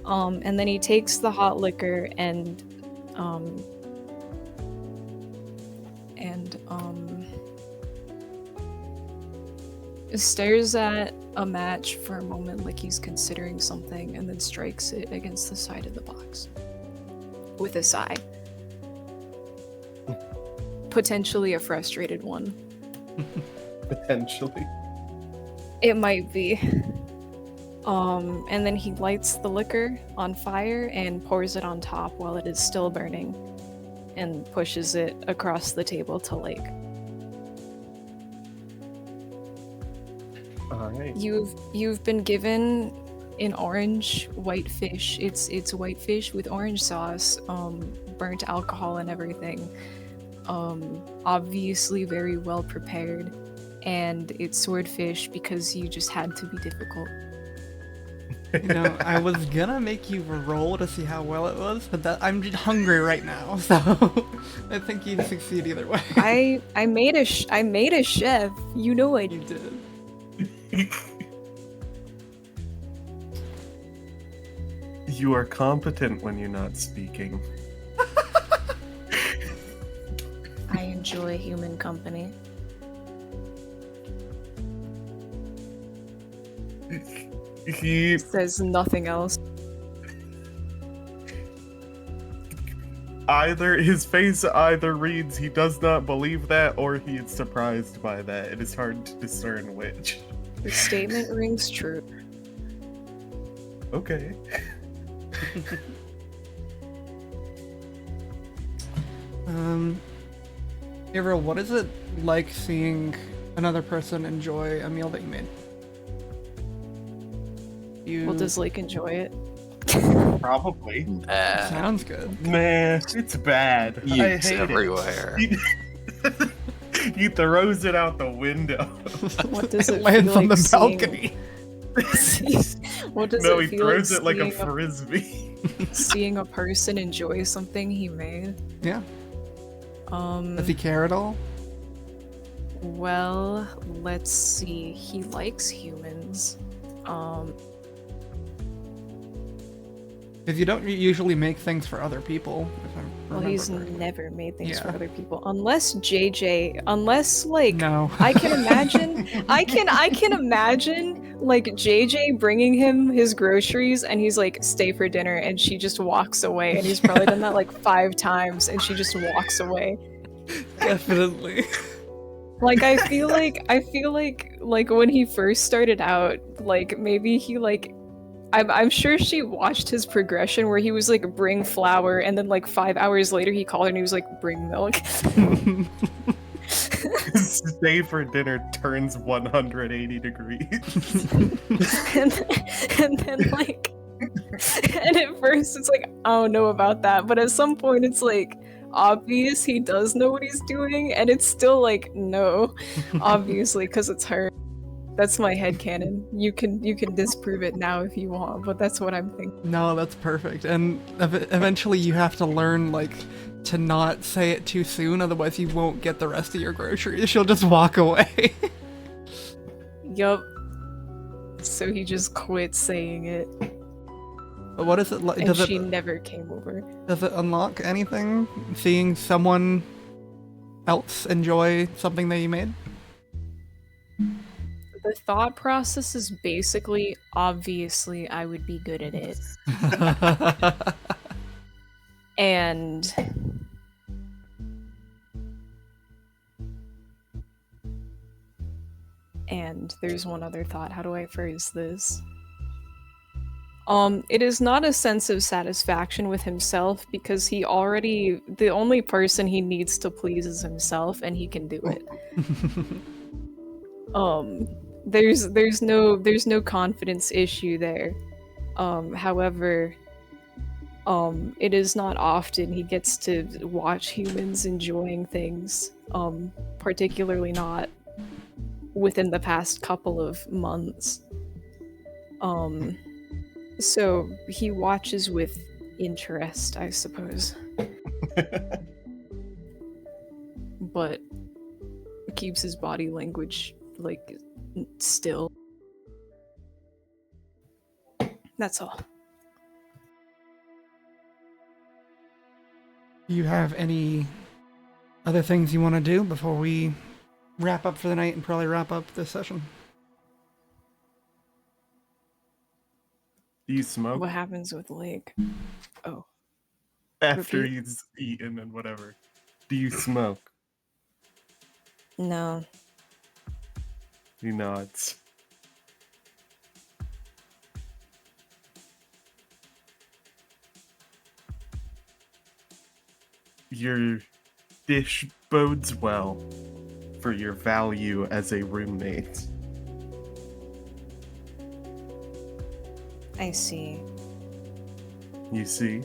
And then he takes the hot liquor and stares at a match for a moment like he's considering something, and then strikes it against the side of the box with a sigh. Potentially a frustrated one. Potentially. It might be. And then he lights the liquor on fire and pours it on top while it is still burning, and pushes it across the table to Lake. Alright. You've been given an orange white fish. It's white fish with orange sauce, burnt alcohol and everything. Obviously very well prepared, and it's swordfish because you just had to be difficult. You know, I was gonna make you roll to see how well it was, but I'm just hungry right now, so I think you'd succeed either way. I made a chef. You know I You did. You are competent when you're not speaking. I enjoy human company. He Says nothing else. his face either reads he does not believe that or he is surprised by that. It is hard to discern which. The statement rings true. Okay. Gabriel, what is it like seeing another person enjoy a meal that you made? Well, does Lake enjoy it? Probably. Sounds good. Man, it's bad. I Utes hate everywhere. it. He throws it out the window. What does it lands feel on like the seeing- balcony. What does No, it he feel throws like it like a seeing frisbee. seeing a person enjoy something he made? Yeah. Does he care at all? Well, let's see. He likes humans. Because you don't usually make things for other people. If I Well, remember he's correctly. never made things for Yeah. other people, unless like No. I can imagine. I can imagine like JJ bringing him his groceries, and he's like, "Stay for dinner," and she just walks away. And he's probably done that like 5 times, and she just walks away. Definitely. Like I feel like when he first started out, like maybe he like. I'm sure she watched his progression where he was like, bring flour, and then like 5 hours later he called her and he was like, bring milk. Stay for dinner turns 180 degrees. and then like, and at first it's like, I don't know about that, but at some point it's like obvious he does know what he's doing, and it's still like, no, obviously, because it's her. That's my headcanon. You can disprove it now if you want, but that's what I'm thinking. No, that's perfect. And eventually you have to learn, like, to not say it too soon, otherwise you won't get the rest of your groceries. She'll just walk away. Yup. So he just quit saying it, But what is it like? and Does she it never came over. unlock anything? Seeing someone else enjoy something that you made? The thought process is basically, obviously, I would be good at it. And there's one other thought. How do I phrase this? It is not a sense of satisfaction with himself, because the only person he needs to please is himself, and he can do it. There's no confidence issue there. However, it is not often he gets to watch humans enjoying things, particularly not within the past couple of months. So he watches with interest, I suppose. But keeps his body language like still. That's all. Do you have any other things you want to do before we wrap up for the night and probably wrap up this session? Do you smoke What happens with Lake? Oh, after repeat? he's eaten and whatever? Do you smoke? no. He nods. Your dish bodes well for your value as a roommate. I see. You see?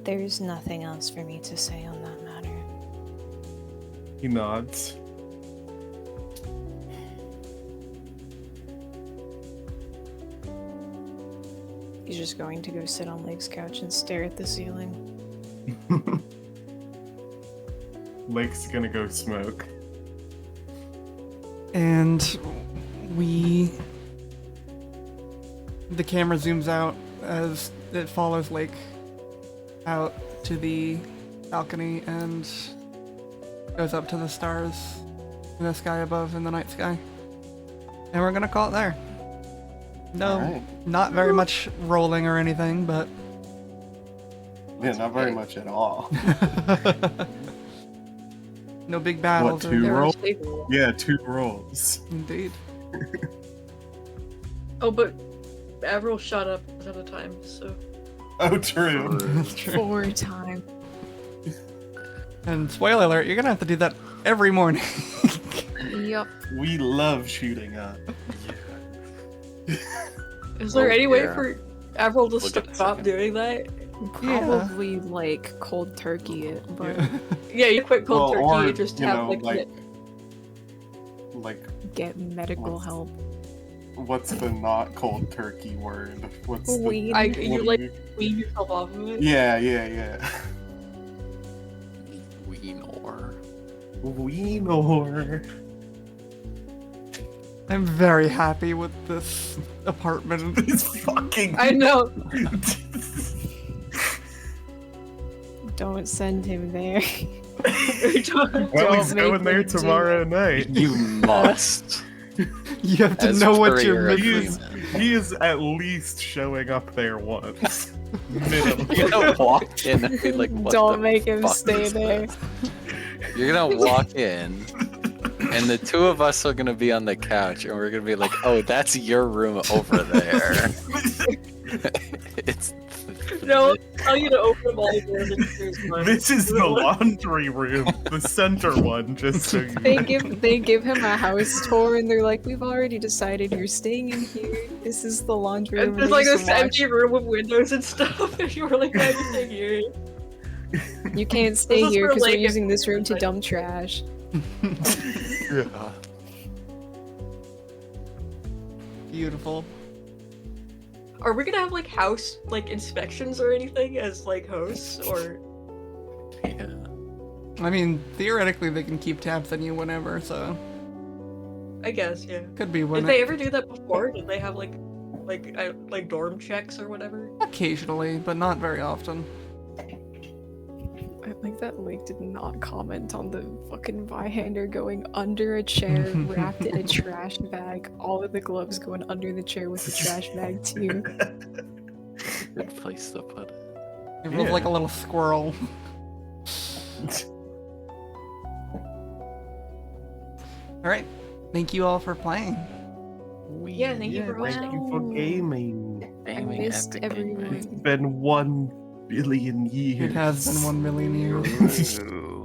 There's nothing else for me to say on that matter. He nods. He's just going to go sit on Lake's couch and stare at the ceiling. Lake's gonna go smoke. And the camera zooms out as it follows Lake out to the balcony and goes up to the stars in the sky above, in the night sky. And we're gonna call it there. No, Alright. not very much rolling or anything, but Yeah, not very much at all. no big battles. two There roll? was big- Yeah, 2 rolls. Indeed. Oh, but Avril shot up at a time, so Oh, true. That's true. 4 times. And spoiler alert, you're gonna have to do that every morning. Yup. We love shooting up. Is there Oh, any way yeah. for Avril to Look at the stop second. doing that? Probably like cold turkey it, but Yeah, you quit cold turkey or, and just you have know, like like get medical What's- help. what's the not cold turkey word? What's the Weed. I, what you do like you- wean yourself off of it. Yeah. Weenor. Weenor. I'm very happy with this apartment. This fucking. I know. Don't send him there. Well, he's Don't going make there me do tomorrow night. You must. You have to As know what per you're your missing. He is at least showing up there once. Minimum. You're gonna walk in and be like, what Don't the make him fuck stay is there. this? You're gonna walk in, and the two of us are gonna be on the couch, and we're gonna be like, "Oh, that's your room over there." It's No, I'll tell you to open all the doors and choose one. This is the laundry room, the center one, just so you They know. give him a house tour and they're like, we've already decided you're staying in here. This is the laundry room. And there's they like just this watch- empty room with windows and stuff, and you were like, "I'm staying here." You can't stay is here for, because we're like, using this room to like- dump trash. uh, Beautiful. Are we gonna have like house like inspections or anything as like hosts, or yeah. I mean, theoretically they can keep tabs on you whenever, so I guess yeah. could be Did when they ever do that before? Did they have like dorm checks or whatever? occasionally, but not very often. I like that Link did not comment on the fucking Vihander going under a chair, wrapped in a trash bag, all of the gloves going under the chair with the trash bag too. Good place to put it. It feels like a Yeah. little squirrel. Alright. Thank you all for playing. Yeah, thank you for hosting. Thank you for gaming. I Gaming missed epic gaming. everyone. It's been 1 billion years. It has been 1 million years. Ooh.